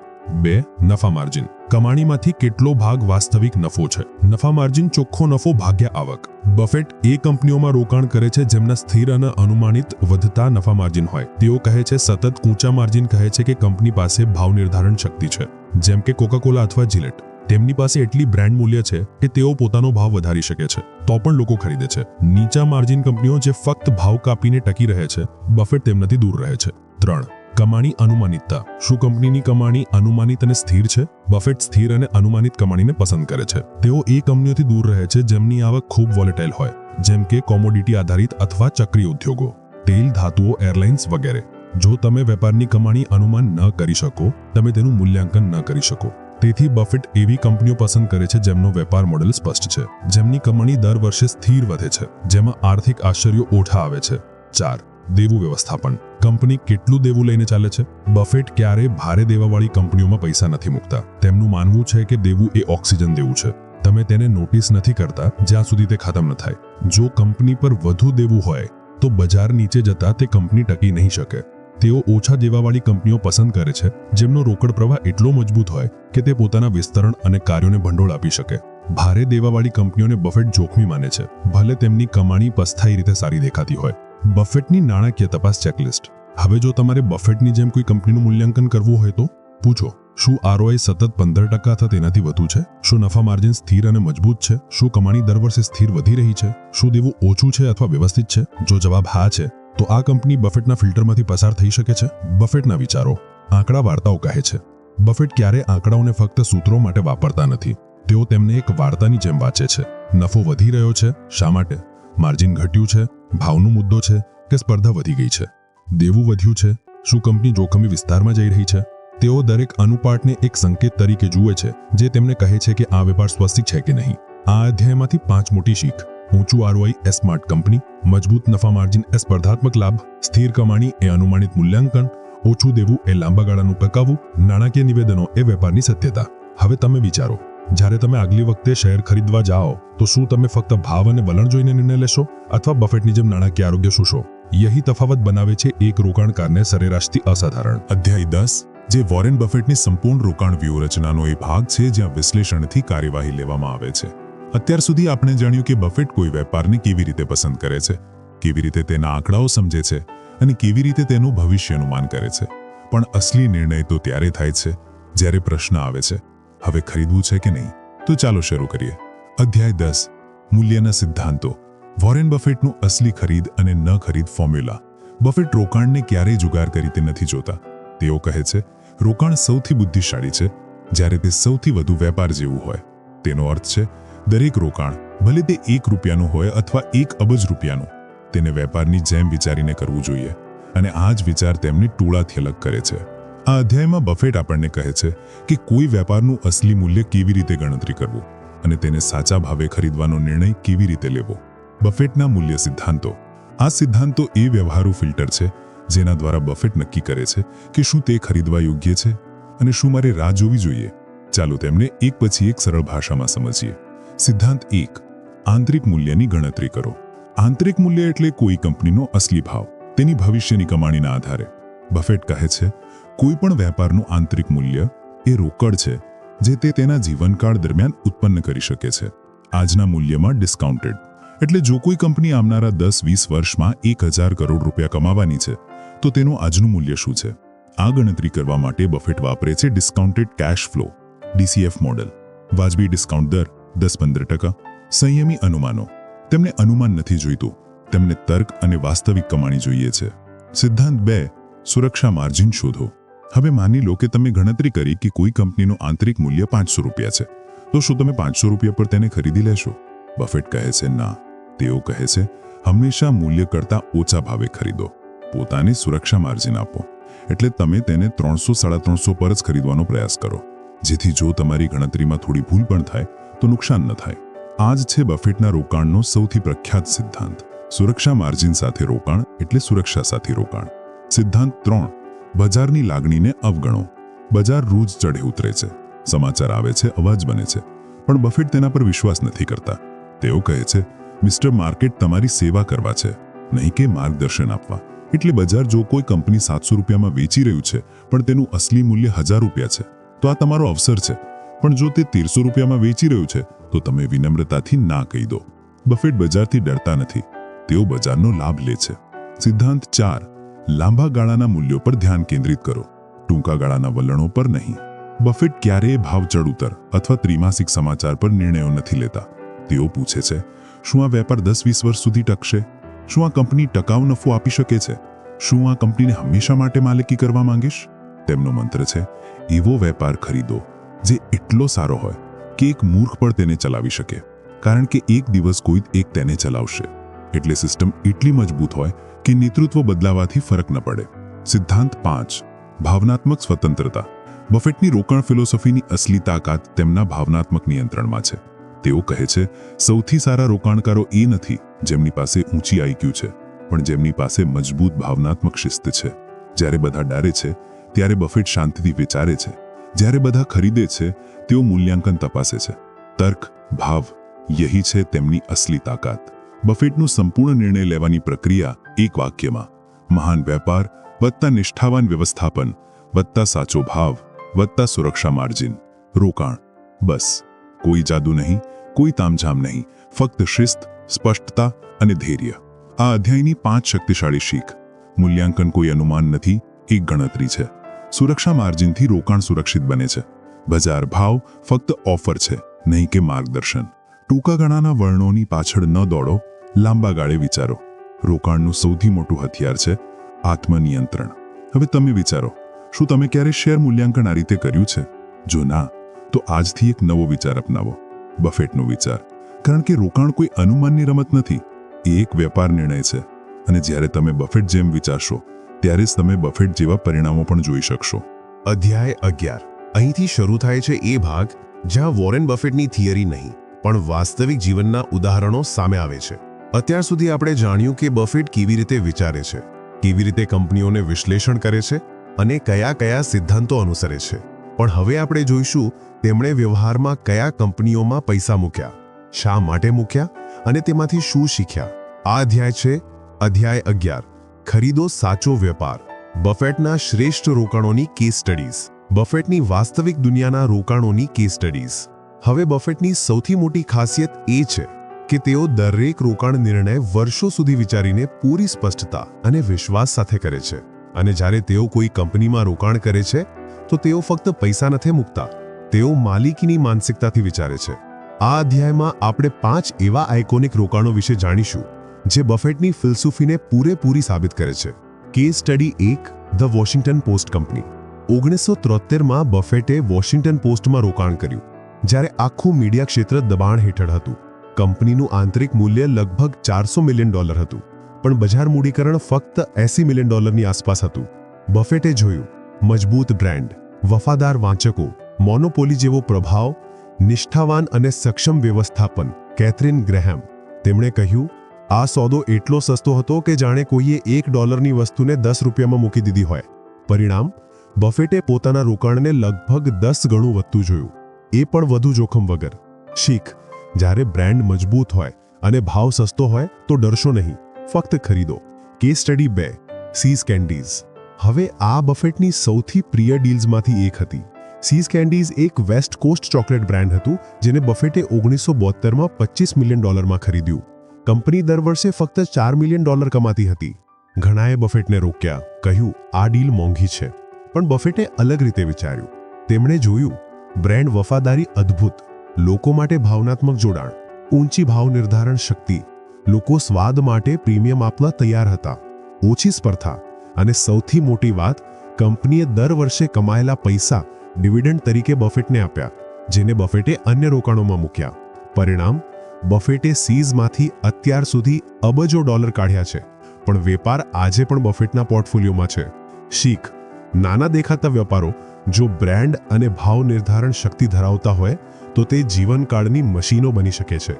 2. નફા માર્જિન. કમાણીમાંથી કેટલો ભાગ વાસ્તવિક નફો છે. નફા માર્જિન ચોખ્ખો નફો ભાગ્યા આવક. બફેટ એ કંપનીઓમાં રોકાણ કરે છે જેમના સ્થિર અને અનુમાનિત વધતા નફા માર્જિન હોય. તેઓ કહે છે સતત ઊંચા માર્જિન કહે છે કે કંપની પાસે ભાવ નિર્ધારણ શક્તિ છે. જેમ કે કોકાકોલા અથવા જિલેટ. તેમની પાસે એટલી બ્રાન્ડ મૂલ્ય છે કે તેઓ પોતાનો ભાવ વધારી શકે છે તો પણ લોકો ખરીદે છે. નીચા માર્જિન કંપનીઓ જે ફક્ત ભાવ કાપીને ટકી રહે છે, બફેટ તેમનાથી દૂર રહે છે. 3. કમાણી અનુમાનિતતા. શું કંપનીની કમાણી અનુમાનિત અને સ્થિર છે. બફેટ સ્થિર અને અનુમાનિત કમાણીને પસંદ કરે છે. તેઓ એ કંપનીઓથી દૂર રહે છે જેમની આવક ખૂબ વોલેટાઇલ હોય, જેમ કે કોમોડિટી આધારિત અથવા ચક્રીય ઉદ્યોગો, તેલ, ધાતુઓ, એરલાઇન્સ વગેરે. જો તમે વેપારની કમાણી અનુમાન ન કરી શકો, તમે તેનું મૂલ્યાંકન ન કરી શકો. તેથી બફેટ એવી કંપનીઓ પસંદ કરે છે જેમનો વેપાર મોડેલ સ્પષ્ટ છે, જેમની કમાણી દર વર્ષે સ્થિર વધે છે, જેમાં આર્થિક આશ્ચર્યો ઓછા આવે છે. 4. દેવું વ્યવસ્થાપન. કંપની કેટલું દેવું લઈને ચાલે છે. બફેટ ક્યારેય ભારે દેવાવાળી કંપનીઓમાં પૈસા નથી મૂકતા. તેમનું માનવું છે કે દેવું એ ઓક્સિજન દેવું છે. તમે તેને નોટિસ નથી કરતા જ્યાં સુધી તે ખતમ ન થાય. જો કંપની પર વધુ દેવું હોય તો બજાર નીચે જતા તે કંપની ટકી નહીં શકે. તેઓ ઓછા દેવાવાળી કંપનીઓ પસંદ કરે છે જેમનો રોકડ પ્રવાહ એટલો મજબૂત હોય કે તે પોતાના વિસ્તરણ અને કાર્યોને ભંડોળ આપી શકે. ભારે દેવાવાળી કંપનીઓને બફેટ જોખમી માને છે, ભલે તેમની કમાણી પસ્થાયી રીતે સારી દેખાતી હોય. બફેટની નાણાકીય તપાસ ચેકલિસ્ટ. હવે જો તમારે બફેટની જેમ કોઈ કંપનીનું મૂલ્યાંકન કરવું હોય તો પૂછો, શું ROI સતત 15% અથવા તેનાથી વધુ છે. શું નફા માર્જિન સ્થિર અને મજબૂત છે. શું કમાણી દર વર્ષે સ્થિર વધી રહી છે. શું દેવું ઓછું છે અથવા વ્યવસ્થિત છે. જો જવાબ હા છે તો આ કંપની બફેટના ફિલ્ટરમાંથી પસાર થઈ શકે છે. બફેટના વિચારો. આંકડા વાર્તાઓ કહે છે. બફેટ ક્યારે આંકડાઓને ફક્ત સૂત્રો માટે વાપરતા નથી. તેઓ તેમને એક વાર્તાની જેમ વાંચે છે. નફો વધી રહ્યો છે, શા માટે. માર્જિન ઘટ્યું છે, ભાવનો મુદ્દો છે કે સ્પર્ધા વધી ગઈ છે. દેવું વધ્યું છે, શું કંપની જોખમી વિસ્તારમાં જઈ રહી છે. તેઓ દરેક અનુપાતને એક સંકેત તરીકે જુએ છે જે તેમને કહે છે કે આ વેપાર સ્વસ્તિક છે કે નહીં. આ અધ્યાયમાંથી 5 મોટી શીખ. ઊંચું ROI એ સ્માર્ટ કંપની, મજબૂત નફા માર્જિન એ સ્પર્ધાત્મક લાભ, સ્થિર કમાણી એ અનુમાનિત મૂલ્યાંકન, ઓછું દેવું એ લાંબા ગાળાનું ટકાવું, નાણાકીય નિવેદનો એ વેપારની સત્યતા. હવે તમે વિચારો, જ્યારે તમે આગલી વખતે શેર ખરીદવા જાઓ તો શું તમે ફક્ત ભાવ અને વલણ જોઈને નિર્ણય લેશો અથવા બફેટની જેમ નાણાકીય આરોગ્ય શોધશો. યહી તફાવત બનાવે છે એક રોકાણકારને સરેરાશથી અસાધારણ. અધ્યાય 10 જે વોરેન બફેટની સંપૂર્ણ રોકાણ વ્યૂહરચનાનો એ ભાગ છે જ્યાં વિશ્લેષણથી કાર્યવાહી લેવામાં આવે છે. અત્યાર સુધી આપણે જાણ્યું કે બફેટ કોઈ વેપારને કેવી રીતે પસંદ કરે છે, કેવી રીતે તેના આંકડાઓ સમજે છે અને કેવી રીતે તેનું ભવિષ્ય અનુમાન કરે છે. પણ અસલી નિર્ણય તો ત્યારે થાય છે જ્યારે પ્રશ્ન આવે છે, હવે ખરીદવું છે કે નહીં. તો ચાલો શરૂ કરીએ. અધ્યાય 10 મૂલ્યના સિદ્ધાંતો. વોરેન બફેટનું અસલી ખરીદ અને ન ખરીદ ફોર્મ્યુલા. બફેટ રોકાણને ક્યારેય જુગાર કરી તે નથી જોતા. તેઓ કહે છે રોકાણ સૌથી બુદ્ધિશાળી છે જ્યારે તે સૌથી વધુ વેપાર જેવું હોય. તેનો અર્થ છે દરેક રોકાણ, ભલે તે ₹1 હોય અથવા 1 અબજ રૂપિયાનું, તેને વેપારની જેમ વિચારીને કરવું જોઈએ. અને આ જ વિચાર તેમને ટોળાથી અલગ કરે છે. આ અધ્યાયમાં બફેટ આપણને કહે છે કે કોઈ વેપારનું અસલી મૂલ્ય કેવી રીતે ગણતરી કરવું અને તેને સાચા ભાવે ખરીદવાનો નિર્ણય કેવી રીતે લેવો. બફેટના મૂલ્ય સિદ્ધાંતો. આ સિદ્ધાંતો એ વ્યવહારુ ફિલ્ટર છે જેના દ્વારા બફેટ નક્કી કરે છે કે શું તે ખરીદવા યોગ્ય છે અને શું મારે રાહ જોવી જોઈએ. ચાલો તેમને એક પછી એક સરળ ભાષામાં સમજીએ. સિદ્ધાંત 1. આંતરિક મૂલ્યની ગણતરી કરો. આંતરિક મૂલ્ય એટલે કોઈ કંપનીનો અસલી ભાવ, તેની ભવિષ્યની કમાણીના આધારે. બફેટ કહે છે, કોઈ પણ વેપારનું આંતરિક મૂલ્ય એ રોકડ છે જે તે તેના જીવનકાળ દરમિયાન ઉત્પન્ન કરી શકે છે. આજના મૂલ્યમાં ડિસ્કાઉન્ટેડ એટલે જો કોઈ કંપની આવનારા 10-20 વર્ષમાં 1000 કરોડ રૂપિયા કમાવાની છે તો તેનું આજનું મૂલ્ય શું છે? આ ગણતરી કરવા માટે બફેટ વાપરે છે discounted cash flow DCF model. વાજબી ડિસ્કાઉન્ટ દર 10-15%, સંયમી અનુમાનો. તેમને અનુમાન નથી જોઈતું, તેમને તર્ક અને વાસ્તવિક કમાણી જોઈએ છે. સિદ્ધાંત 2, સુરક્ષા માર્જિન શોધો. હવે માની લો કે તમે ગણતરી કરી કે કોઈ કંપનીનું આંતરિક મૂલ્ય 500 રૂપિયા છે, તો શું તમે 500 રૂપિયા પર તેને ખરીદી લેશો? બફેટ કહે છે ના. તેઓ કહે છે, હંમેશા મૂલ્ય કરતાં ઓછા ભાવે ખરીદો, પોતાને સુરક્ષા માર્જિન આપો. એટલે તમે તેને 300-350 પર જ ખરીદવાનો પ્રયાસ કરો, જેથી જો તમારી ગણતરીમાં થોડી ભૂલ પણ થાય તો નુકસાન ન થાય. આ જ છે બફેટના રોકાણનો સૌથી પ્રખ્યાત સિદ્ધાંત. સુરક્ષા માર્જિન સાથે રોકાણ એટલે સુરક્ષા સાથે રોકાણ. સિદ્ધાંત 3, બજારની લાગણીને અવગણો. બજાર રોજ ચઢે ઉતરે છે, સમાચાર આવે છે, અવાજ બને છે, પણ બફેટ તેના પર વિશ્વાસ નથી કરતા. તેઓ કહે છે, મિસ્ટર માર્કેટ તમારી સેવા કરવા છે, નહીં કે માર્ગદર્શન આપવા. એટલે બજાર જો કોઈ કંપની 700 રૂપિયામાં વેચી રહ્યું છે પણ તેનું અસલી મૂલ્ય 1000 રૂપિયા છે તો આ તમારો અવસર છે. પણ જો તે 1300 રૂપિયામાં વેચી રહ્યું છે તો તમે વિનમ્રતાથી ના કહી દો. બફેટ બજારથી ડરતા નથી, તેઓ બજારનો લાભ લે છે. સિદ્ધાંત 4, લાંબા ગાળાના મૂલ્યો પર ધ્યાન કેન્દ્રિત કરો, ટૂંકા ગાળાના વલણો પર નહીં. બફેટ ક્યારેય ભાવ ચડ-ઉતર અથવા ત્રિમાસિક સમાચાર પર નિર્ણયો નથી લેતા. તેઓ પૂછે છે, શું આ વેપાર 10-20 વર્ષ સુધી ટકશે? શું આ કંપની ટકાઉ નફો આપી શકે છે? શું આ કંપનીને હંમેશા માટે માલિકી કરવા માંગીશ? તેમનો મંત્ર છે, એવો વેપાર ખરીદો જે એટલો સારો હોય કે એક મૂર્ખ પણ તેને ચલાવી શકે, કારણ કે એક દિવસ કોઈ એક તેને ચલાવશે. એટલે સિસ્ટમ એટલી મજબૂત હોય કે નેતૃત્વ બદલાવાથી ફરક ન પડે. સિદ્ધાંત 5, ભાવનાત્મક સ્વતંત્રતા. બફેટની રોકાણ ફિલોસોફીની અસલી તાકાત તેમના ભાવનાત્મક નિયંત્રણમાં છે. તેઓ કહે છે, સૌથી સારા રોકાણકારો એ નથી જેમની પાસે ઊંચી IQ છે, પણ જેમની પાસે મજબૂત ભાવનાત્મક શિસ્ત છે. જ્યારે બધા ડરે છે ત્યારે બફેટ શાંતિથી વિચારે છે, જ્યારે બધા ખરીદે છે તેઓ મૂલ્યાંકન તપાસે છે. તર્ક, ભાવ, યહી છે તેમની અસલી તાકાત. બફેટનું સંપૂર્ણ નિર્ણય લેવાની પ્રક્રિયા એક વાક્યમાં: મહાન વેપાર વત્તા નિષ્ઠાવાન વ્યવસ્થાપન વત્તા સાચો ભાવ વત્તા સુરક્ષા માર્જિન. રોકાણ. બસ. કોઈ જાદુ નહીં, કોઈ તામઝામ નહીં, ફક્ત શિસ્ત, સ્પષ્ટતા અને ધૈર્ય. આ અધ્યાયની 5 શક્તિશાળી શીખ. મૂલ્યાંકન કોઈ અનુમાન નથી, એક ગણતરી છે. સુરક્ષા માર્જિનથી રોકાણ સુરક્ષિત બને છે. બજાર ભાવ ફક્ત ઓફર છે, નહીં કે માર્ગદર્શન. ટૂંકા ગાળાના વલણોની પાછળ ન દોડો, લાંબા ગાળે વિચારો. રોકાણનું સૌથી મોટું હથિયાર છે આત્મનિયંત્રણ. હવે તમે વિચારો, શું તમે ક્યારે શેર મૂલ્યાંકન આ રીતે કર્યું છે? જો ના, તો આજથી એક નવો વિચાર અપનાવો, બફેટનો વિચાર. કારણ કે રોકાણ કોઈ અનુમાનની રમત નથી, એ એક વેપાર નિર્ણય છે. અને જ્યારે તમે બફેટ જેમ વિચારશો ત્યારે જ તમે બફેટ જેવા પરિણામો પણ જોઈ શકશો. અધ્યાય 11. અહીંથી શરૂ થાય છે એ ભાગ જ્યાં વોરેન બફેટની થિયરી નહીં પણ વાસ્તવિક જીવનના ઉદાહરણો સામે આવે છે. અત્યાર સુધી આપણે જાણ્યું કે બફેટ કેવી રીતે વિચારે છે, કેવી રીતે કંપનીઓને વિશ્લેષણ કરે છે અને કયા કયા સિદ્ધાંતો અનુસરે છે. પણ હવે આપણે જોઈશું તેમણે વ્યવહારમાં કયા કંપનીઓમાં પૈસા મૂક્યા, શા માટે મૂક્યા અને તેમાંથી શું શીખ્યા. આ અધ્યાય છે અધ્યાય 11, ખરીદો સાચો વેપાર. બફેટના શ્રેષ્ઠ રોકાણોની કેસ સ્ટડીઝ. બફેટની વાસ્તવિક દુનિયાના રોકાણોની કેસ સ્ટડીઝ. હવે બફેટની સૌથી મોટી ખાસિયત એ છે કે તેઓ દરેક રોકાણ નિર્ણય વર્ષો સુધી વિચારીને પૂરી સ્પષ્ટતા અને વિશ્વાસ સાથે કરે છે. અને જ્યારે તેઓ કોઈ કંપનીમાં રોકાણ કરે છે તો તેઓ ફક્ત પૈસા નથી મૂકતા, તેઓ માલિકીની માનસિકતાથી વિચારે છે. આ અધ્યાયમાં આપણે 5 એવા આઇકોનિક રોકાણો વિશે જાણીશું જે બફેટની ફિલસૂફીને પૂરેપૂરી સાબિત કરે છે. Case study 1, the Washington Post company. 1973માં બફેટે વોશિંગ્ટન પોસ્ટમાં રોકાણ કર્યું જ્યારે આખું મીડિયા ક્ષેત્ર દબાણ હેઠળ હતું. કંપનીનું આંતરિક મૂલ્ય લગભગ $400 મિલિયન હતું, પણ બજાર મૂડીકરણ ફક્ત $80 મિલિયન આસપાસ હતું. બફેટે જોયું મજબૂત બ્રાન્ડ, વફાદાર વાંચકો, મોનોપોલી જેવો પ્રભાવ, નિષ્ઠાવાન અને સક્ષમ વ્યવસ્થાપન. કેથરીન ગ્રેહેમ. તેમણે કહ્યું, આ સોદો એટલો સસ્તો હતો કે જાણે કોઈએ $1ની વસ્તુને 10 રૂપિયામાં મૂકી દીધી હોય. પરિણામ, બફેટે પોતાના રોકાણને લગભગ 10 ગણું વધતું જોયું, એ પણ વધુ જોખમ વગર. શીખ, જ્યારે બ્રાન્ડ મજબૂત હોય અને ભાવ સસ્તો હોય તો ડરશો નહીં, ફક્ત ખરીદો. Case study 2, See's Candies. હવે આ બફેટની સૌથી પ્રિય ડીલ્સમાંથી એક હતી. સીઝ કેન્ડીઝ એક વેસ્ટ કોસ્ટ ચોકલેટ બ્રાન્ડ હતું જેને બફેટે 1972માં $25 મિલિયન ખરીદ્યું. કંપની દર વર્ષે ફક્ત $4 મિલિયન કમાતી હતી. ઘણાએ બફેટને રોક્યા, કહ્યું આ ડીલ મોંઘી છે. પણ બફેટે અલગ રીતે વિચાર્યું. તેમણે જોયું બ્રાન્ડ વફાદારી અદ્ભુત, લોકો માટે ભાવનાત્મક જોડાણ, ઊંચી ભાવ નિર્ધારણ શક્તિ, લોકો સ્વાદ માટે પ્રીમિયમ આપવા તૈયાર હતા, ઓછી સ્પર્ધા અને સૌથી મોટી વાત, કંપનીએ દર વર્ષે કમાયેલા પૈસા ડિવિડન્ડ તરીકે બફેટને આપ્યા, જેને બફેટે અન્ય રોકાણોમાં મૂક્યા. પરિણામ, બફેટે સીઝમાંથી અત્યાર સુધી અબજો ડોલર કાઢ્યા છે, પણ વેપાર આજે પણ બફેટના પોર્ટફોલિયોમાં છે. શીખ: નાના દેખાતા વેપારો જો બ્રાન્ડ અને ભાવ નિર્ધારણ શક્તિ ધરાવતા હોય તો તે જીવનકાળની મશીનો બની શકે છે.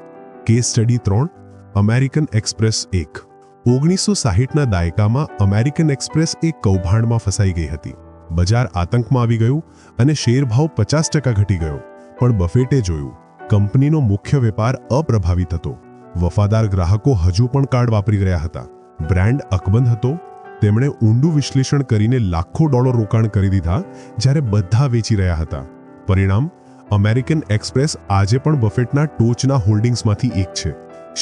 Case study 3, American express 1. 1960ના દાયકામાં અમેરિકન એક્સપ્રેસ એક કૌભાંડમાં ફસાઈ ગઈ હતી. બજાર આતંકમાં આવી ગયું અને શેરભાવ 50% ઘટી ગયો. પણ બફેટે જોયું કંપનીનો મુખ્ય વેપાર અપ્રભાવિત હતો. વફાદાર ગ્રાહકો હજુ પણ કાર્ડ વાપરી રહ્યા હતા. બ્રાન્ડ અકબંધ હતો. તેમણે ઊંડું વિશ્લેષણ કરીને લાખો ડોલર રોકાણ કરી દીધા જ્યારે બધા વેચી રહ્યા હતા. પરિણામ, અમેરિકન એક્સપ્રેસ આજે પણ બફેટના ટોચના હોલ્ડિંગ્સમાંથી એક છે.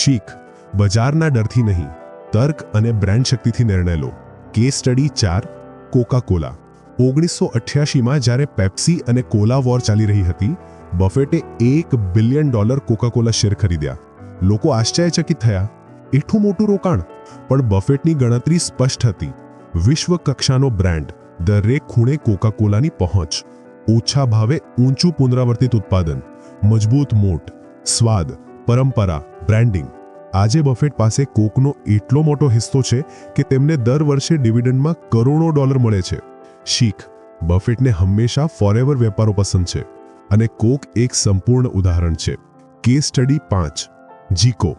શીખ: બજારના ડરથી નહીં, તર્ક અને બ્રાન્ડ શક્તિથી નિર્ણય લો. Case study 4, Coca Cola. 1988માં જ્યારે પેપ્સી અને કોલા વોર ચાલી રહી હતી, બફેટે $1 બિલિયન કોકા કોલા શેર ખરીદ્યા. લોકો આશ્ચર્યચકિત થયા, એટલું મોટું રોકાણ? પણ બફેટની ગણતરી સ્પષ્ટ હતી. વિશ્વ કક્ષાનો બ્રાન્ડ, દરેક ખૂણે કોકા કોલાની પહોંચ, ઓછા ભાવે ઊંચું પુનરાવર્તિત ઉત્પાદન, મજબૂત મોટ, સ્વાદ, પરંપરા, બ્રાન્ડિંગ. આજે બફેટ પાસે કોકનો એટલો મોટો હિસ્સો છે કે તેમને દર વર્ષે ડિવિડન્ડમાં કરોડો ડોલર મળે છે. શીખ: બફેટને હંમેશા ફોરએવર વેપારો પસંદ છે અને કોક એક સંપૂર્ણ ઉદાહરણ છે. Case study 5, જીકો.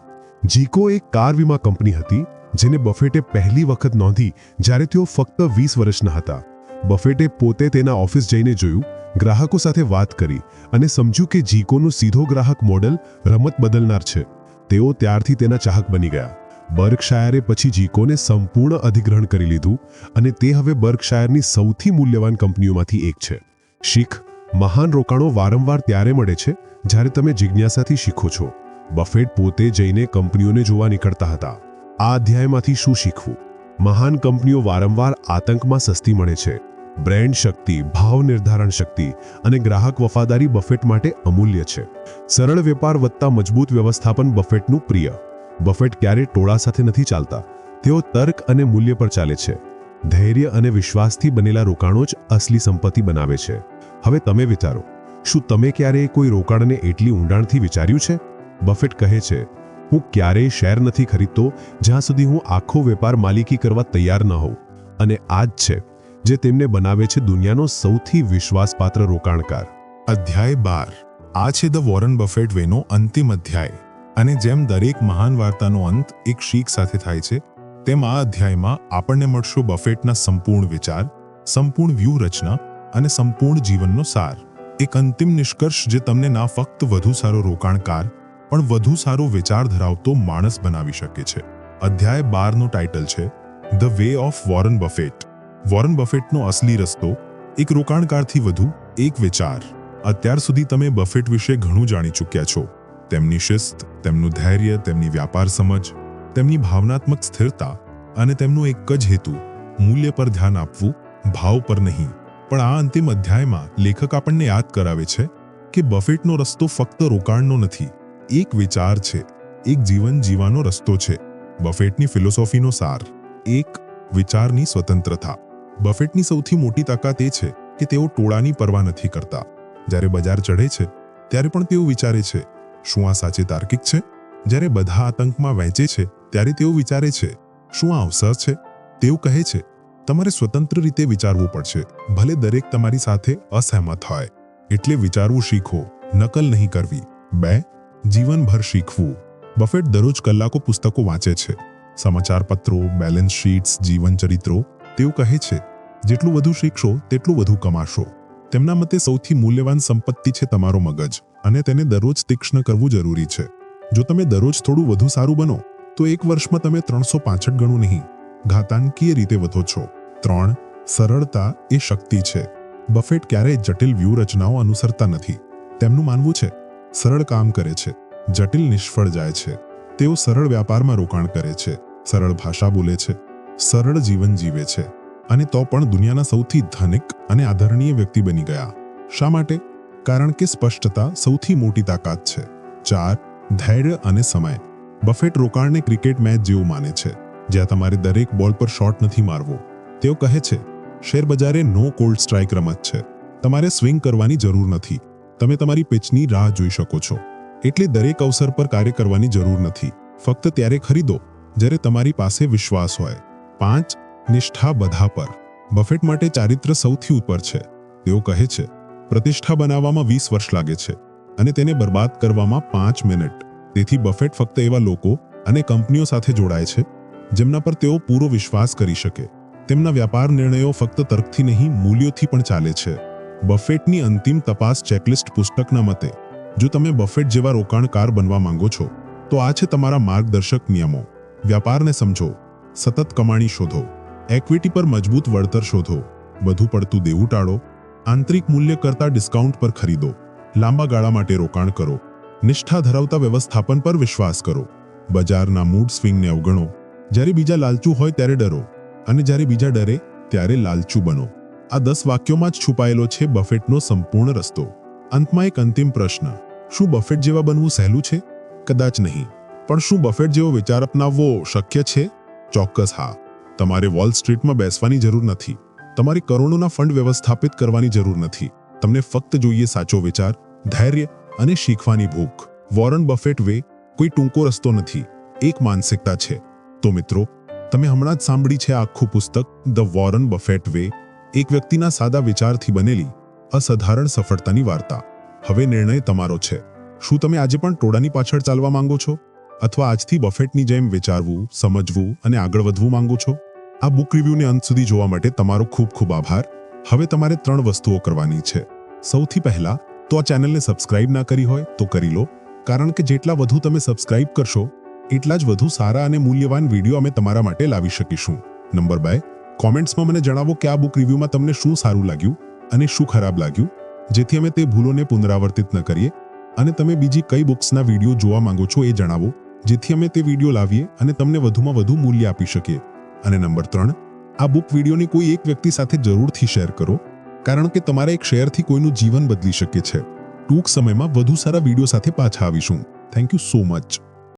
જીકો એક કાર વીમા કંપની હતી જેને બફેટે પહેલી વખત નોંધી જ્યારે તેઓ ફક્ત 20 વર્ષના હતા. બફેટે પોતે તેના ઓફિસ જઈને જોયું, ગ્રાહકો સાથે વાત કરી અને સમજ્યું કે જીકોનું સીધો ગ્રાહક મોડેલ રમત બદલનાર છે. તેઓ ત્યારથી તેના ચાહક બની ગયા. બર્કશાયરે પછી જીકોને સંપૂર્ણ અધિગ્રહણ કરી લીધું અને તે હવે બર્કશાયરની સૌથી મૂલ્યવાન કંપનીઓમાંથી એક છે. શીખ: મહાન રોકાણો વારંવાર ત્યારે મળે છે જ્યારે તમે જિજ્ઞાસાથી શીખો છો. બફેટ પોતે જઈને કંપનીઓને જોવા નીકળતા હતા. આ અધ્યાયમાંથી શું શીખવું? મહાન કંપનીઓ વારંવાર આતંકમાં સસ્તી મળે છે. બ્રાન્ડ શક્તિ, ભાવ નિર્ધારણ શક્તિ અને ગ્રાહક વફાદારી બફેટ માટે અમૂલ્ય છે. સરળ વેપાર વત્તા મજબૂત વ્યવસ્થાપન બફેટનું પ્રિય. બફેટ ક્યારે ટોળા સાથે નથી ચાલતા, તેઓ તર્ક અને મૂલ્ય પર ચાલે છે. ધૈર્ય અને વિશ્વાસથી બનેલા રોકાણો જ અસલી સંપત્તિ બનાવે છે. હવે તમે વિચારો, શું તમે ક્યારેય કોઈ રોકાણને એટલી ઊંડાણથી વિચાર્યું છે? બફેટ કહે છે, હું ક્યારેય શેર નથી ખરીદતો જ્યાં સુધી હું આખો વેપાર માલિકી કરવા તૈયાર ન હોઉં. અને આ જ છે જે તેમને બનાવે છે દુનિયાનો સૌથી વિશ્વાસપાત્ર રોકાણકાર. અધ્યાય 12. આ છે ધ વોરન બફેટ વેનો અંતિમ અધ્યાય. અને જેમ દરેક મહાન વાર્તાનો અંત એક શીખ સાથે થાય છે, તેમ આ અધ્યાયમાં આપણને મળશે બફેટના સંપૂર્ણ વિચાર, સંપૂર્ણ વ્યૂહરચના અને સંપૂર્ણ જીવનનો સાર. એક અંતિમ નિષ્કર્ષ જે તમને ના ફક્ત વધુ સારો રોકાણકાર પણ વધુ સારો વિચાર ધરાવતો માણસ બનાવી શકે છે. અધ્યાય 12 નું ટાઇટલ છે the way of Warren Buffett. Warren બફેટનો અસલી રસ્તો, એક રોકાણકારથી વધુ, એક વિચાર. અત્યાર સુધી તમે બફેટ વિશે ઘણું જાણી ચૂક્યા છો. તેમની શિસ્ત, તેમનું ધૈર્ય, તેમની વ્યાપાર સમજ, તેમની ભાવનાત્મક સ્થિરતા અને તેમનો એક જ હેતુ, મૂલ્ય પર ધ્યાન આપવું, ભાવ પર નહીં. પણ આ અંતિમ અધ્યાયમાં લેખક આપણને યાદ કરાવે છે કે બફેટનો રસ્તો ફક્ત રોકાણનો નથી, એક વિચાર છે, એક જીવન જીવવાનો રસ્તો છે. બફેટની ફિલોસોફીનો સાર, એક વિચારની સ્વતંત્રતા. બફેટની સૌથી મોટી તાકાત એ છે કે તેઓ ટોળાની પરવા નથી કરતા. જ્યારે બજાર ચઢે છે ત્યારે પણ તેઓ વિચારે છે, શું આ સાચે તાર્કિક છે? જ્યારે બધા આતંકમાં વહેંચે છે ત્યારે તેઓ વિચારે છે, શું આ અવસર છે? તેઓ કહે છે, તમારે સ્વતંત્ર રીતે વિચારવું પડશે, ભલે દરેક તમારી સાથે અસહમત હોય. એટલે વિચારવું શીખો, નકલ નહીં કરવી. 2. જીવનભર શીખવું. બફેટ દરરોજ કલાકો પુસ્તકો વાંચે છે, સમાચાર પત્રો, બેલેન્સ શીટ્સ, જીવન ચરિત્રો. તેઓ કહે છે, જેટલું વધુ શીખશો તેટલું વધુ કમાશો. તેમના મતે સૌથી મૂલ્યવાન સંપત્તિ છે તમારો મગજ અને તેને દરરોજ તીક્ષ્ણ કરવું જરૂરી છે. જો તમે દરરોજ થોડું વધુ સારું બનો તો એક વર્ષમાં તમે 365 ગણું નહીં ઘાતાંકીય રીતે વધો છો. 3. સરળતા એ શક્તિ છે. બફેટ ક્યારેય જટિલ વ્યૂહરચનાઓ અનુસરતા નથી. તેમનું માનવું છે સરળ કામ કરે છે, જટિલ નિષ્ફળ જાય છે. તેઓ સરળ વ્યાપારમાં રોકાણ કરે છે, સરળ ભાષા બોલે છે, સરળ જીવન જીવે છે અને તો પણ દુનિયાના સૌથી ધનિક અને આદરણીય વ્યક્તિ બની ગયા. શા માટે? કારણ કે સ્પષ્ટતા સૌથી મોટી તાકાત છે. 4. ધૈર્ય અને સમય. બફેટ રોકાણને ક્રિકેટ મેચ જેવું માને છે, જ્યાં તમારે દરેક બોલ પર શોટ નથી મારવો. તેઓ કહે છે શેરબજારે નો કોલ્ડ સ્ટ્રાઇક રમત છે. તમારે સ્વિંગ કરવાની જરૂર નથી. તમે તમારી પિચની રાહ જોઈ શકો છો. એટલે દરેક અવસર પર કાર્ય કરવાની જરૂર નથી. ફક્ત ત્યારે ખરીદો જ્યારે તમારી પાસે વિશ્વાસ હોય. 5. નિષ્ઠા બધા પર. બફેટ માટે ચારિત્ર્ય સૌથી ઉપર છે. તેઓ કહે છે પ્રતિષ્ઠા બનાવવામાં 20 વર્ષ લાગે છે અને તેને બરબાદ કરવામાં 5 મિનિટ. તેથી બફેટ ફક્ત એવા લોકો અને કંપનીઓ સાથે જોડાય છે જેમના પર તેઓ પૂરો વિશ્વાસ કરી શકે. તેમના વ્યાપાર નિર્ણયો ફક્ત તર્કથી નહીં મૂલ્યોથી પણ ચાલે છે. બફેટની અંતિમ તપાસ ચેકલિસ્ટ પુસ્તકના મતે જો તમે બફેટ જેવા રોકાણકાર બનવા માંગો છો તો આ છે તમારા માર્ગદર્શક નિયમો. વ્યાપારને સમજો, સતત કમાણી શોધો, એક્વિટી પર મજબૂત વળતર શોધો, વધુ પડતું દેવું ટાળો, આંતરિક મૂલ્ય કરતાં ડિસ્કાઉન્ટ પર ખરીદો, લાંબા ગાળા માટે રોકાણ કરો, નિષ્ઠા ધરાવતા વ્યવસ્થાપન પર વિશ્વાસ કરો, બજારના મૂડ સ્વિંગને અવગણો. જ્યારે બીજા લાલચુ હોય ત્યારે ડરો અને જ્યારે બીજા ડરે ત્યારે લાલચુ બનો. આ 10 વાક્યોમાં જ છુપાયેલો છે બફેટનો સંપૂર્ણ રસ્તો. અંતમાં એક અંતિમ પ્રશ્ન: શું બફેટ જેવા બનવું સહેલું છે? કદાચ નહીં. પણ શું બફેટ જેવો વિચાર અપનાવવો શક્ય છે? ચોક્કસ હા. તમારે વોલ સ્ટ્રીટમાં બેસવાની જરૂર નથી. તમારે કરોડોના ફંડ વ્યવસ્થાપિત કરવાની જરૂર નથી. તમને ફક્ત જોઈએ સાચો વિચાર, ધૈર્ય અને શીખવાની ભૂખ. વોરન બફેટ વે કોઈ ટૂંકો રસ્તો નથી, એક માનસિકતા છે. તો મિત્રો, તમે હમણાં જ સાંભળી છે આખું પુસ્તક ધ વોરન બફેટ વે, એક વ્યક્તિના સાદા વિચારથી બનેલી અસાધારણ સફળતાની વાર્તા. હવે નિર્ણય તમારો છે. શું તમે આજે પણ ટોળાની પાછળ ચાલવા માંગો છો અથવા આજથી બફેટની જેમ વિચારવું, સમજવું અને આગળ વધવું માંગો છો? આ બુક રિવ્યુને અંત સુધી જોવા માટે તમારો ખૂબ ખૂબ આભાર. હવે તમારે 3 વસ્તુઓ કરવાની છે. સૌથી પહેલા તો આ ચેનલને સબસ્ક્રાઇબ ના કરી હોય તો કરી લો, કારણ કે જેટલા વધુ તમે સબસ્ક્રાઇબ કરશો એટલા જ વધુ સારા અને મૂલ્યવાન વિડીયો અમે તમારા માટે લાવી શકીશું. નંબર 2, કોમેન્ટ્સમાં મને જણાવો કે આ બુક રિવ્યુમાં તમને શું સારું લાગ્યું અને શું ખરાબ લાગ્યું, જેથી અમે તે ભૂલોને પુનરાવર્તિત ન કરીએ. અને તમે બીજી કઈ બુક્સના વિડીયો જોવા માંગો છો એ જણાવો, જેથી અમે તે વિડીયો લાવીએ અને તમને વધુમાં વધુ મૂલ્ય આપી શકીએ. અને નંબર 3, આ બુક વિડીયોને કોઈ એક વ્યક્તિ સાથે જરૂરથી શેર કરો, કારણ કે તમારા એક શેરથી કોઈનું જીવન બદલી શકે છે. ટૂંક સમયમાં વધુ સારા વિડીયો સાથે પાછા આવીશું. Thank you so much.